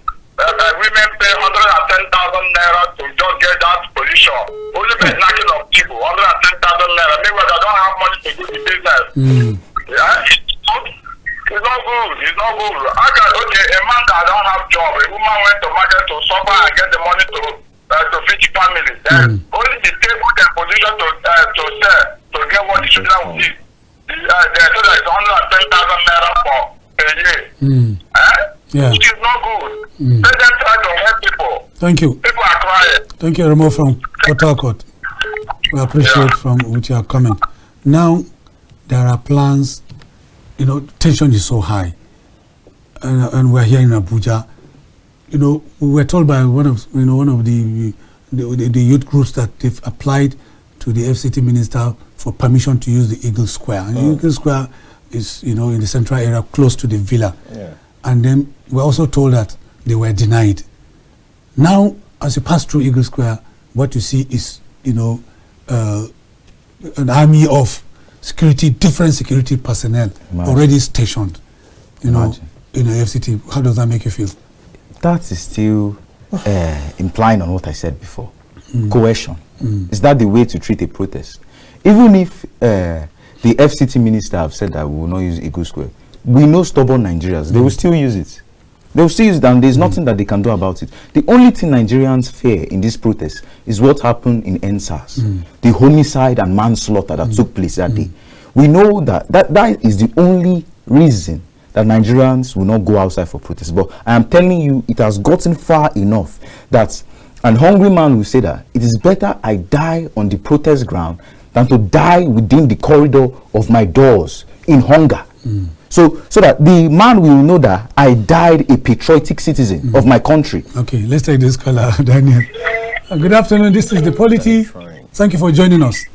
Women pay 110,000 naira to just get that position. Only by knocking of people, 110,000 naira. Meanwhile, they don't have money to do the business. Yeah. It's not good. It's not good. A man that don't have job, a woman went to market to suffer and get the money to feed the family. Then only the table can position to sell to get what the children will need. They say that it's 110,000 naira for a year. Yeah. Which is not good. Let them try to help people. Thank you. People are crying. Thank you, Remo from Port Harcourt. We appreciate from which you are coming. Now, there are plans. Tension is so high, and we're here in Abuja. We were told by one of the youth groups that they've applied to the FCT minister for permission to use the Eagle Square. And Eagle Square is in the central area, close to the villa. Yeah. And then we're also told that they were denied. Now, as you pass through Eagle Square, what you see is an army of different security personnel already stationed, in FCT. How does that make you feel? That is still implying on what I said before. Coercion. Is that the way to treat a protest? Even if the FCT minister have said that we will not use Eagle Square, we know stubborn Nigerians. They will still use it. They will still use it, and there's nothing that they can do about it. The only thing Nigerians fear in this protest is what happened in NSAS, the homicide and manslaughter that took place that day. We know that is the only reason that Nigerians will not go outside for protest. But I am telling you, it has gotten far enough that an hungry man will say that it is better I die on the protest ground than to die within the corridor of my doors in hunger. So that the man will know that I died a patriotic citizen of my country. Okay, let's take this caller, Daniel. Good afternoon. This is the POLITY. Thank you for joining us.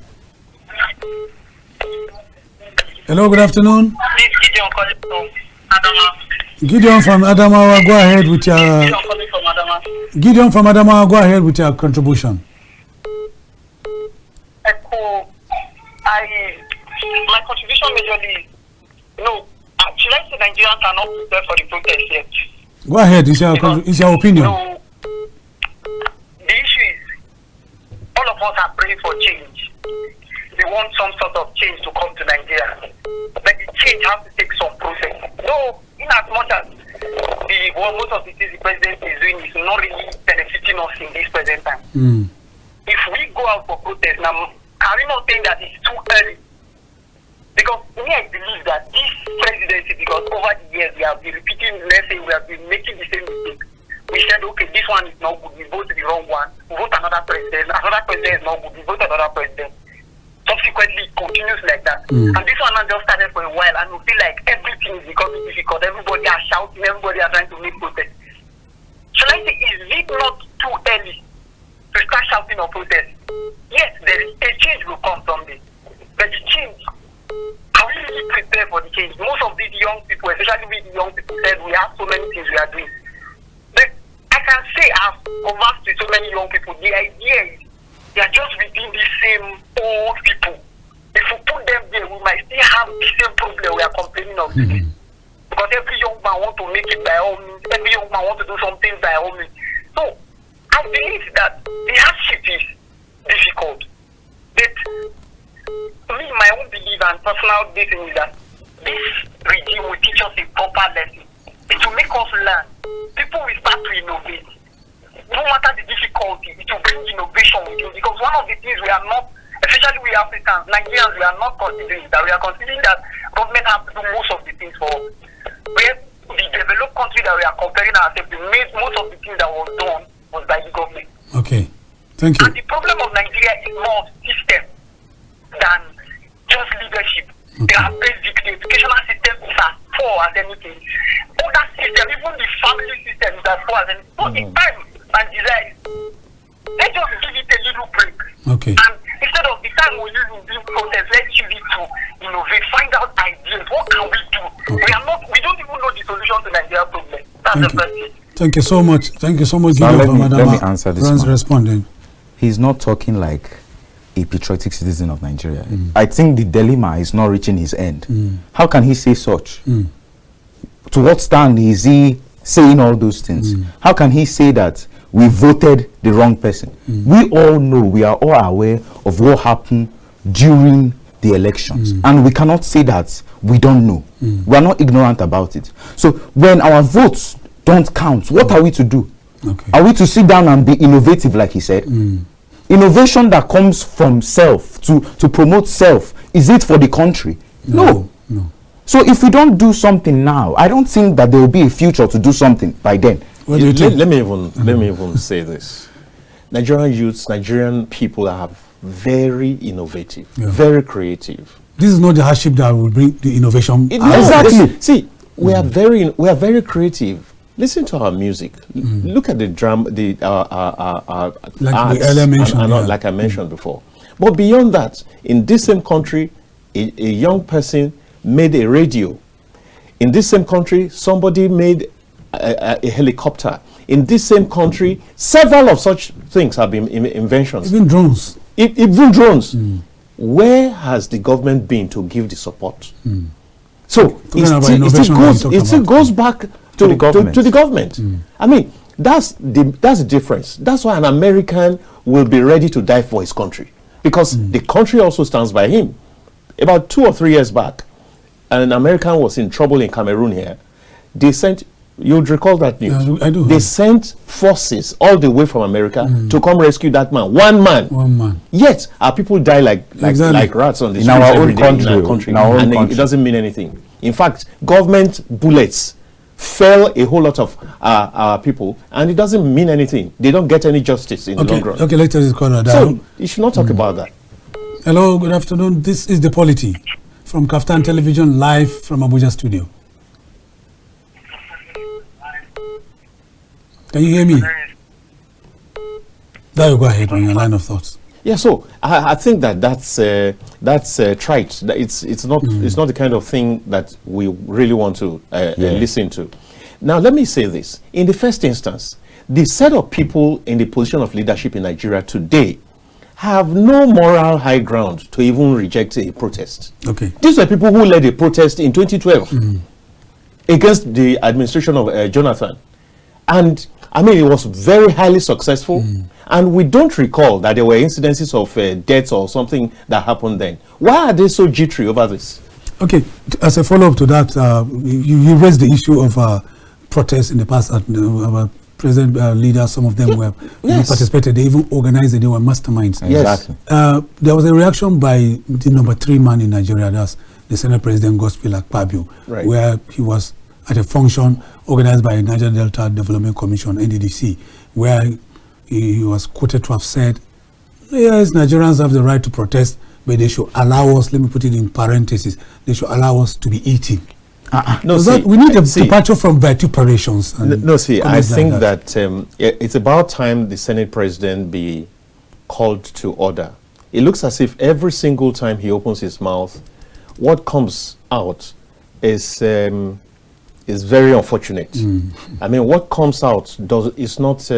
Hello, good afternoon. This is Gideon calling from Adama. Gideon from Adamawa, go ahead with your... Gideon calling from Adama. Gideon from Adamawa, go ahead with your contribution. My contribution majorly No, should I say Nigerians are not prepared for the protest yet? Go ahead, it's your opinion. No, the issue is, all of us are praying for change. We want some sort of change to come to Nigeria. But the change has to take some process. No, in as much as most of the things the president is doing is not really benefiting us in this present time. If we go out for protest now, can we not think that it's too early? Because me, I believe that this presidency, because over the years we have been repeating, let's say we have been making the same mistake. We said, okay, this one is not good, we vote the wrong one, we vote another president is not good, we vote another president. Subsequently, it continues like that. And this one now just started for a while, and we feel like everything is becoming difficult. Everybody are shouting, everybody are trying to make protest. Shall I say, is it not too early to start shouting or protest? Yes, there is a change will come someday. But the change, are we really prepared for the change? Most of these young people, especially with the young people, said we have so many things we are doing. But I can say, I've conversed with so many young people, the idea is they are just within the same old people. If we put them there, we might still have the same problem we are complaining of today. Because every young man wants to make it by all means. Every young man wants to do something by all means. So, I believe that the hardship is difficult. But me, my own belief and personal reason is that this regime will teach us a proper lesson. It will make us learn. People will start to innovate. No matter the difficulty, it will bring innovation with you. Because one of the things we are not, especially we Africans, Nigerians, we are not considering that. We are considering that government has to do most of the things for us. Where the developed country that we are comparing ourselves to, most of the things that was done was by the government. Okay, thank you. And the problem of Nigeria is more system than just leadership. Okay. They are basic. The educational system is as poor as anything. Other system, even the family system is as poor as anything. So in time and desire, let's just give it a little break. Okay. And instead of the time we use in doing protest, let's use it to innovate, find out ideas. What can we do? Okay. We don't even know the solution to Nigeria's problem. That's the first thing. Thank you so much. Thank you so much. Now let me answer this one. Responding. He's not talking like a patriotic citizen of Nigeria. I think the dilemma is not reaching his end. How can he say such? To what stand is he saying all those things? How can he say that we voted the wrong person? We all know, we are all aware of what happened during the elections. And we cannot say that we don't know. We are not ignorant about it. So when our votes don't count, what are we to do? Okay. Are we to sit down and be innovative, like he said? Innovation that comes from self, to promote self, is it for the country? No. So if we don't do something now, I don't think that there will be a future to do something by then. Let me even say this. Nigerian youths, Nigerian people are very innovative, very creative. This is not the hardship that will bring the innovation. Exactly. See, we are very creative. Listen to our music. Look at the drum, the like arts, the earlier mentioned, like I mentioned before. But beyond that, in this same country, a young person made a radio. In this same country, somebody made a helicopter. In this same country, several of such things have been inventions. Even drones. Even drones. Where has the government been to give the support? So it still goes back to the government. I mean, that's the difference. That's why an American will be ready to die for his country, because the country also stands by him. About 2 or 3 years back, an American was in trouble in Cameroon here. They sent, you'd recall that news. Yeah, I do. They sent forces all the way from America to come rescue that man. One man. Yet our people die like rats on the streets every day in our country. And it doesn't mean anything. In fact, government bullets fell a whole lot of our people, and it doesn't mean anything. They don't get any justice in the long run. Okay, let's take this call. So you should not talk about that. Hello, good afternoon. This is the POLITY from KAFTAN Television, live from Abuja studio. Can you hear me? Dayo, go ahead on your line of thoughts. Yeah, so I think that's trite. It's not the kind of thing that we really want to listen to. Now, let me say this. In the first instance, the set of people in the position of leadership in Nigeria today have no moral high ground to even reject a protest. Okay. These were people who led a protest in 2012 against the administration of Jonathan. And I mean, it was very highly successful. And we don't recall that there were incidences of deaths or something that happened then. Why are they so jittery over this? Okay, as a follow-up to that, you raised the issue of protests in the past. Our present leaders, some of them were participated. They even organized it. They were masterminds. Exactly. There was a reaction by the number 3 man in Nigeria, that's the Senate President Godswill Akpabio, where he was at a function organized by Niger Delta Development Commission, NDDC, where he was quoted to have said, yes, Nigerians have the right to protest, but they should allow us, let me put it in parentheses, they should allow us to be eating. No, see, we need a departure from vituperations. No, see, I think that it's about time the Senate President be called to order. It looks as if every single time he opens his mouth, what comes out is very unfortunate. I mean, what comes out does not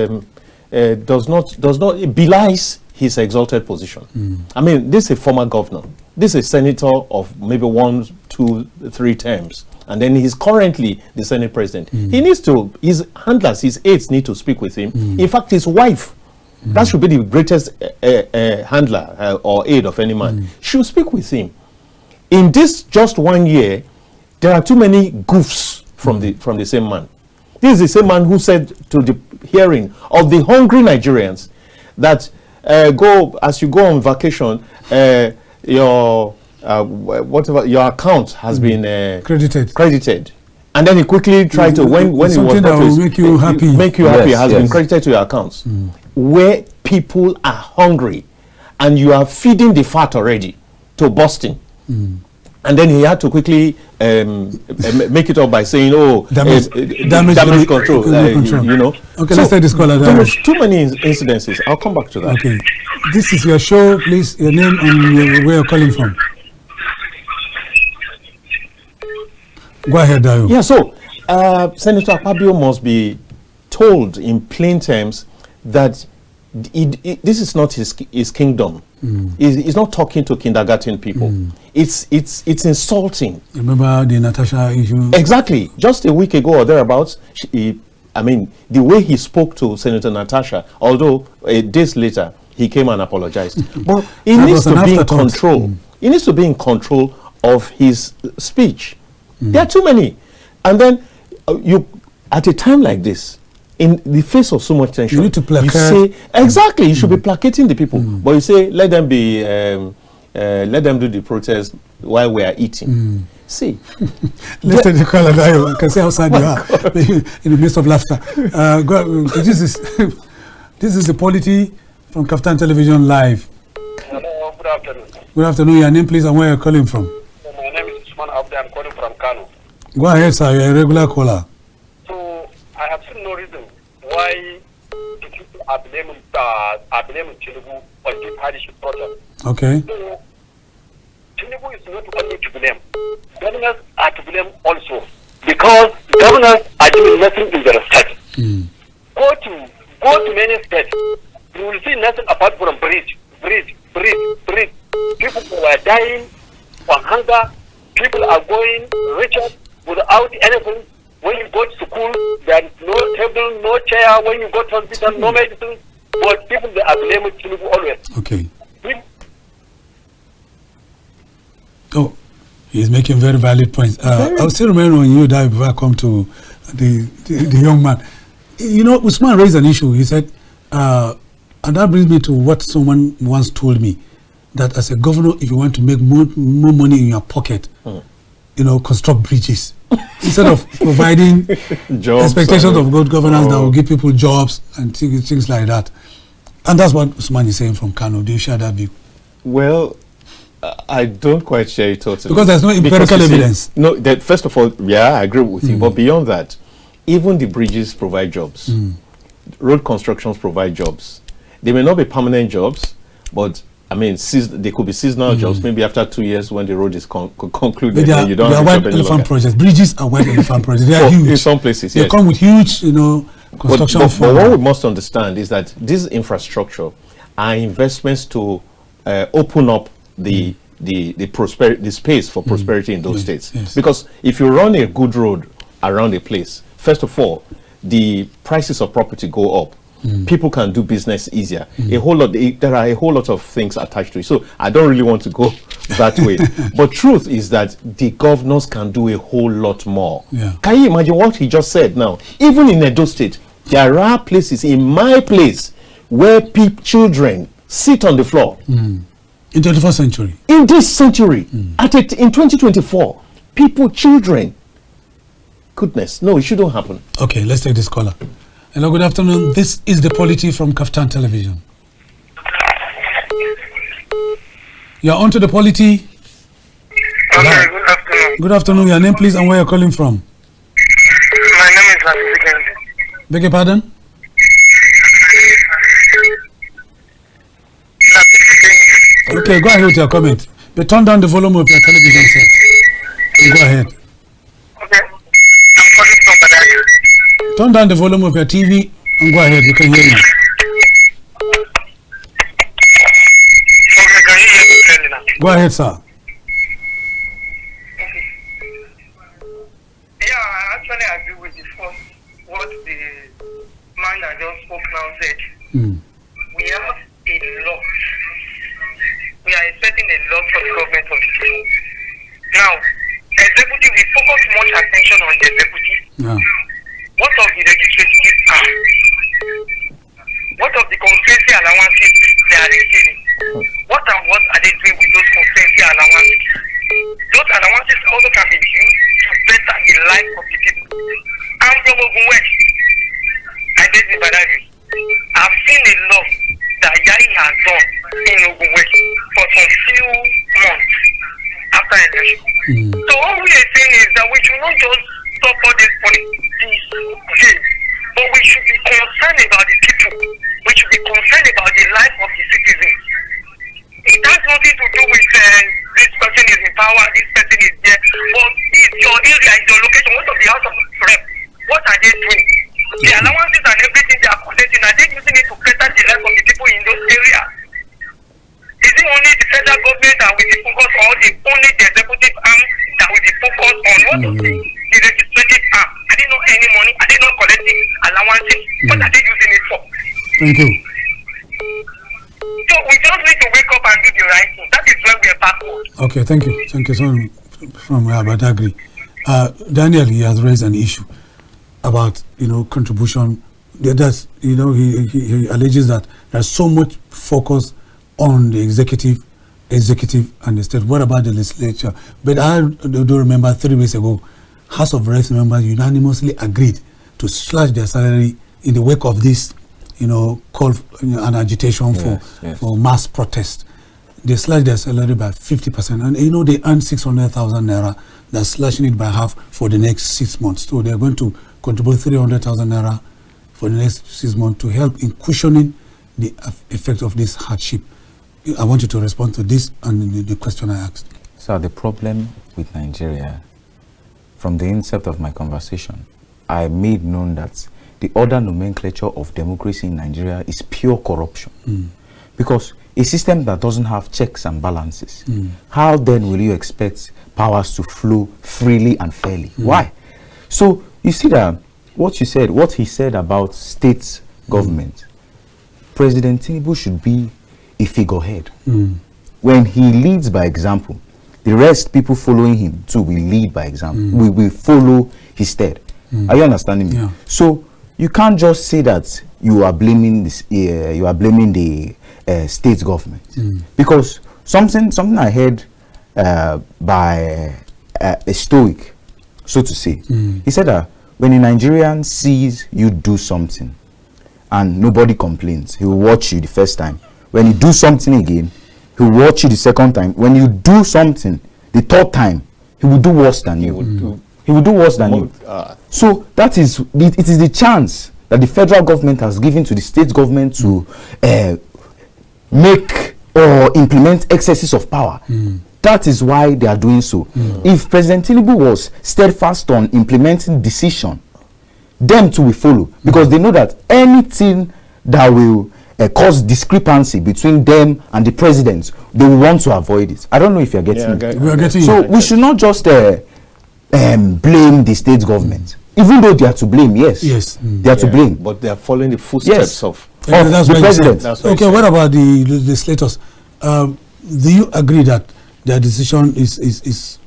it belies his exalted position. I mean, this is a former governor. This is a senator of maybe 1, 2, 3 terms. And then he's currently the Senate President. He needs to, his handlers, his aides need to speak with him. In fact, his wife, that should be the greatest handler or aide of any man, should speak with him. In this just 1 year, there are too many goofs from the same man. This is the same man who said to the hearing of the hungry Nigerians that as you go on vacation, your whatever your account has been credited, and then he quickly tried to when he was that will make you happy has been credited to your accounts, where people are hungry, and you are feeding the fat already to bursting. And then he had to quickly make it up by saying, "Oh, damage control." You know. Okay, so let's take this caller. There was too many incidences. I'll come back to that. Okay, this is your show. Please, your name and where you're calling from. Go ahead, Dayo. Yeah. So, Senator Akpabio must be told in plain terms that this is not his kingdom. He's not talking to kindergarten people. It's insulting. Remember the Natasha issue? Exactly. Just a week ago or thereabouts, I mean, the way he spoke to Senator Natasha, although days later he came and apologized, but he needs to be in control. He needs to be in control of his speech. There are too many, and then you at a time like this, in the face of so much tension, you need to placate. You say exactly. You should be placating the people, but you say let them do the protest while we are eating. See, let's take the caller. I can see how sad you are in the midst of laughter. This is the POLITY from KAFTAN Television Live. Hello, good afternoon. Good afternoon. Your name, please, and where you're calling from. My name is Usman Abdi. I'm calling from Kano. Go ahead, sir. You're a regular caller. So I have seen no reason why the people are blaming Tinubu on the hardship protest. Okay. So Tinubu is not only to blame. Governors are to blame also, because governors are doing nothing in their state. Go to many states, you will see nothing apart from breed. People who are dying from hunger. People are going richer without anything. When you go to school, there is no table, no chair. When you go to hospital, no medicine. But people, they are blaming Tinubu always. Okay. Oh, he's making very valid points. I'll still remain on you, Dayo, before I come to the young man. You know, Usman raised an issue. He said, and that brings me to what someone once told me, that as a governor, if you want to make more money in your pocket, you know, construct bridges instead of providing expectations of good governance that will give people jobs and things like that. And that's what Usman is saying from Kano. Do you share that view? Well, I don't quite share it totally. Because there's no empirical evidence. No, that first of all, yeah, I agree with you. But beyond that, even the bridges provide jobs. Road constructions provide jobs. They may not be permanent jobs, but I mean, they could be seasonal jobs. Maybe after 2 years, when the road is concluded, you don't have white elephant projects. Bridges are white elephant projects. They are huge. In some places, they come with huge, you know, construction. But what we must understand is that this infrastructure are investments to open up the space for prosperity in those states. Yes. Because if you run a good road around a place, first of all, the prices of property go up. People can do business easier. There are a whole lot of things attached to it. So I don't really want to go that way. But truth is that the governors can do a whole lot more. Yeah. Can you imagine what he just said now? Even in Edo State, there are places, in my place, where children sit on the floor. In 21st century. In this century, in 2024, children. Goodness, no, it shouldn't happen. Okay, let's take this caller. Hello, good afternoon. This is the POLITY from KAFTAN Television. You're on to the POLITY. Okay, good afternoon. Good afternoon. Your name, please, and where you're calling from. My name is Latif. Beg your pardon? Okay, go ahead with your comment. But turn down the volume of your television set. And go ahead. Okay. I'm calling from Badaya. Turn down the volume of your TV and go ahead. We can hear you. Okay, can you hear me clearly now? Go ahead, sir. Yeah, I actually agree with what the man that just spoke now said. We have a lot. We are expecting a lot from the government of the people. Now, executive, we focus much attention on the executive. Yeah. What of the legislative arm? What of the constituency allowances they are receiving? What are they doing with those constituency allowances? Those allowances also can be used to better the life of the people. I'm from Omoogun West. I live in Badagry. I've seen a lot that Yai has done in Omoogun West for some few months after election. So all we are saying is that we should not just stop all this politics, but we should be concerned about the people. We should be concerned about the life of the citizens. It has nothing to do with this person is in power, this person is there. But it's your area, it's your location. What of the House of Rep? What are they doing? The allowances and everything they are collecting, are they using it to better the life of the people in those areas? Is it only the federal government that will be focused on, only the executive arm that will be focused on? What of the legislative arm? Are they not any money? Are they not collecting allowances? What are they using it for? Thank you. So we just need to wake up and do the right thing. That is where we are backward. Okay, thank you. Thank you. So from Badagry. Daniel, he has raised an issue about, contribution. That's, he alleges that there's so much focus on the executive and the state. What about the legislature? But I do remember 3 weeks ago, House of Reps members unanimously agreed to slash their salary in the wake of this, call an agitation for mass protest. They slashed their salary by 50%, and they earn 600,000 naira. They're slashing it by half for the next 6 months. So they're going to contribute 300,000 naira for the next 6 months to help in cushioning the effect of this hardship. I want you to respond to this and the question I asked. So the problem with Nigeria, from the incept of my conversation, I made known that the other nomenclature of democracy in Nigeria is pure corruption. Because a system that doesn't have checks and balances, how then will you expect powers to flow freely and fairly? Why? So you see that what he said about state government, President Tinubu should be a figurehead. When he leads by example, the rest people following him too will lead by example. We will follow his stead. Are you understanding me? Yeah. So you can't just say that you are blaming this. You are blaming the state government because something I heard by a stoic, so to say. He said that when a Nigerian sees you do something and nobody complains, he will watch you the first time. When you do something again, he will watch you the second time. When you do something the third time, he will do worse than you. He will do worse than you. So it is the chance that the federal government has given to the state government to make or implement excesses of power. That is why they are doing so. If President Tinubu was steadfast on implementing decision, them too will follow, because they know that anything that will cause discrepancy between them and the president. They will want to avoid it. I don't know if you're getting it. We are getting so it. We should not just blame the state government. Even though they are to blame, yes. They are to blame. But they are following the footsteps of the president. Okay, what about the legislators? Do you agree that their decision is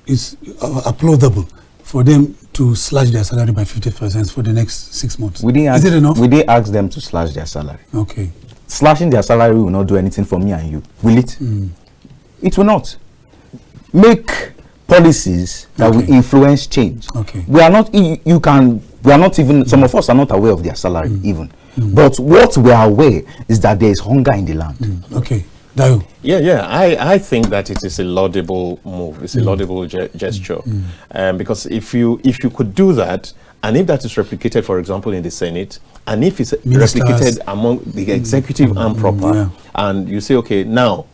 applaudable for them to slash their salary by 50% for the next 6 months? Is it enough? We didn't ask them to slash their salary. Okay. Slashing their salary will not do anything for me and you. Will it? It will not. Make policies that will influence change. Okay. We are not. We are not even. Some of us are not aware of their salary even. But what we are aware is that there is hunger in the land. Okay. Dayo. Yeah. I think that it is a laudable move. It's a laudable gesture, because if you could do that, and if that is replicated, for example, in the Senate, and if it's replicated among the executive arm proper, and you say, okay, now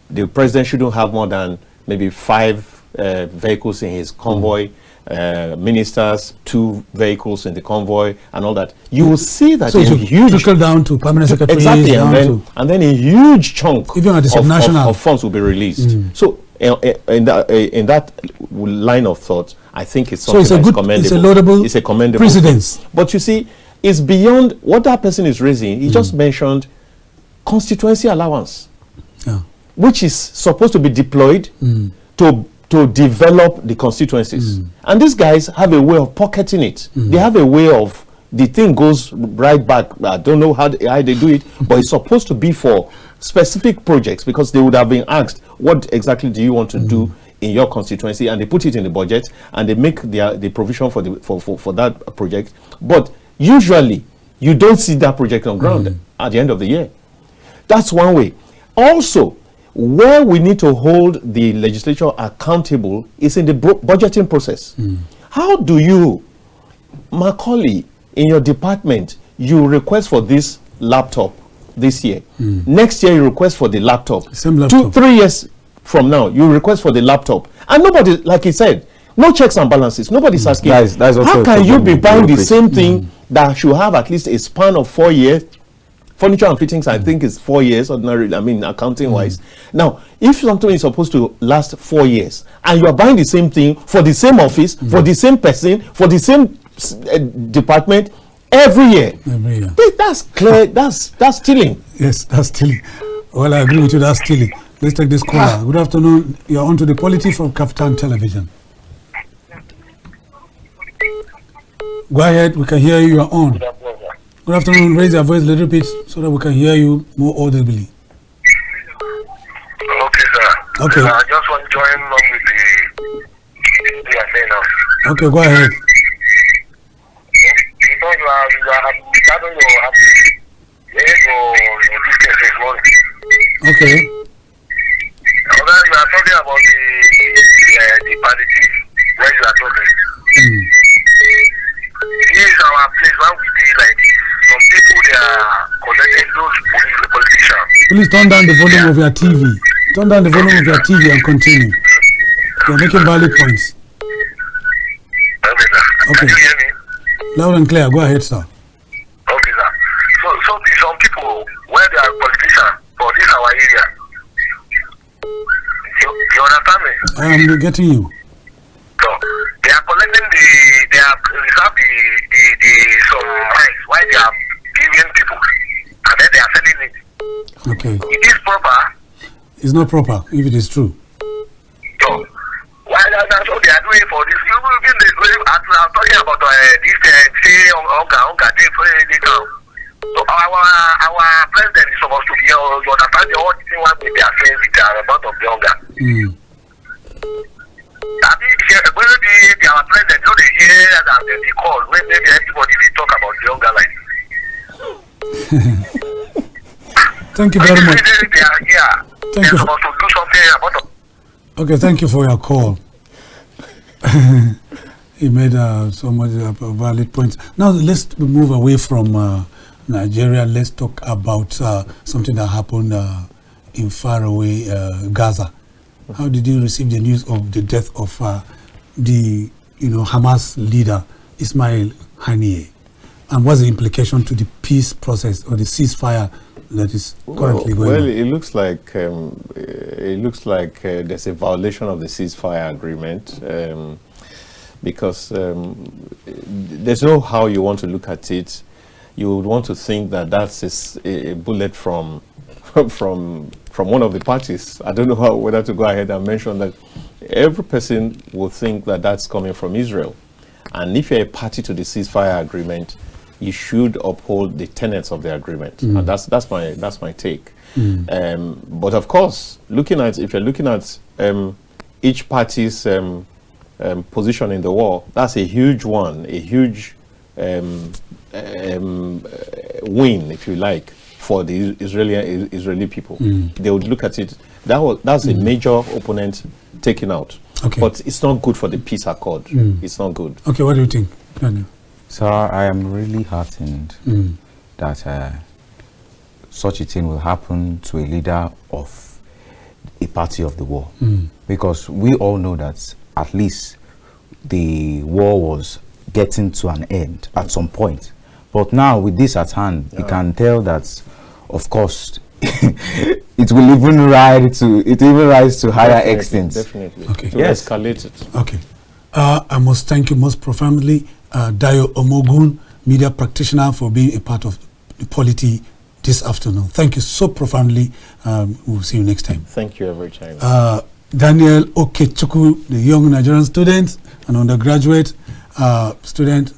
the president shouldn't have more than maybe 5 vehicles in his convoy, ministers 2 vehicles in the convoy, and all that, you will see that so a huge trickle down to permanent secretaries, exactly, and then a huge chunk even at the of funds will be released. So in that line of thought, I think it's something that's commendable. It's a laudable, it's a commendable precedence. But you see, it's beyond what that person is raising. He just mentioned constituency allowance, which is supposed to be deployed to develop the constituencies. And these guys have a way of pocketing it. They have a way of, the thing goes right back. I don't know how they do it, but it's supposed to be for specific projects, because they would have been asked, what exactly do you want to do in your constituency? And they put it in the budget, and they make the provision for that project. But usually, you don't see that project on ground at the end of the year. That's one way. Also, where we need to hold the legislature accountable is in the budgeting process. How do you, Maucauley, in your department, you request for this laptop this year? Next year, you request for the laptop. Same laptop. 2-3 years from now, you request for the laptop. And nobody, like he said, no checks and balances. Nobody's asking, how can you be buying the same thing that should have at least a span of 4 years? Furniture and fittings, I think, is 4 years, ordinarily, I mean, accounting-wise. Now, if something is supposed to last 4 years, and you are buying the same thing for the same office, for the same person, for the same department, every year. That's clear, that's stealing. Yes, that's stealing. Well, I agree with you, that's stealing. Let's take this caller. Good afternoon. You're on to the POLITY from KAFTAN Television. Go ahead, we can hear you, you're on. Good afternoon. Raise your voice a little bit so that we can hear you more audibly. Okay, sir. Okay. I just want to join along with the saying now. Okay, go ahead. You know, you are having your business this morning. Okay. You are talking about the parity where you are talking. This is our place where we be like some people, they are collecting those politicians. Please turn down the volume of your TV. Turn down the volume of your TV and continue. You're making valid points. Okay, sir. Okay. Can you hear me? Loud and clear. Go ahead, sir. Okay, sir. So some people, where they are politicians for this our area, you understand me? I am getting you. So they are collecting they are reserve some rights while they are giving people, and then they are selling it. Okay. It is proper. It's not proper if it is true. So why that's what they are doing for this? I'm talking about this say Onga they come. So our president is supposed to be you understand the whole thing what they are saying with the amount of the Onga. Our president, know they hear that they call when maybe everybody they talk about the younger life. Thank you very much. They are here. Thank you. Supposed to do something about. Okay, thank you for your call. He made so much valid points. Now let's move away from Nigeria. Let's talk about something that happened in faraway Gaza. How did you receive the news of the death of the Hamas leader Ismail Haniyeh? And what's the implication to the peace process or the ceasefire that is currently going well, on? it looks like there's a violation of the ceasefire agreement, because there's no how you want to look at it. You would want to think that that's a bullet from one of the parties. I don't know whether to go ahead and mention that. Every person will think that that's coming from Israel, and if you're a party to the ceasefire agreement, you should uphold the tenets of the agreement. And that's my take. But of course, if you're looking at each party's position in the war, that's a huge one, a huge win, if you like, for the Israeli people. They would look at it. That's a major opponent taken out. Okay. But it's not good for the peace accord. It's not good. Okay, what do you think, Daniel? So I am really heartened that such a thing will happen to a leader of a party of the war. Because we all know that at least the war was getting to an end at some point. But now with this at hand, we can tell that, of course, it will even rise to higher extents. Definitely. Okay. To escalate it. Okay. I must thank you most profoundly, Dayo Omoogun, media practitioner, for being a part of the POLITY this afternoon. Thank you so profoundly. We'll see you next time. Thank you every time. Daniel Okechukwu, the young Nigerian student and undergraduate student,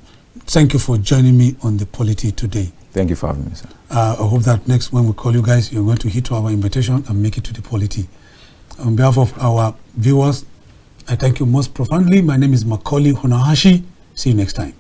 thank you for joining me on the POLITY today. Thank you for having me, sir. I hope that next when we call you guys, you're going to hit our invitation and make it to the POLITY. On behalf of our viewers, I thank you most profoundly. My name is Maucauley Hunohashi. See you next time.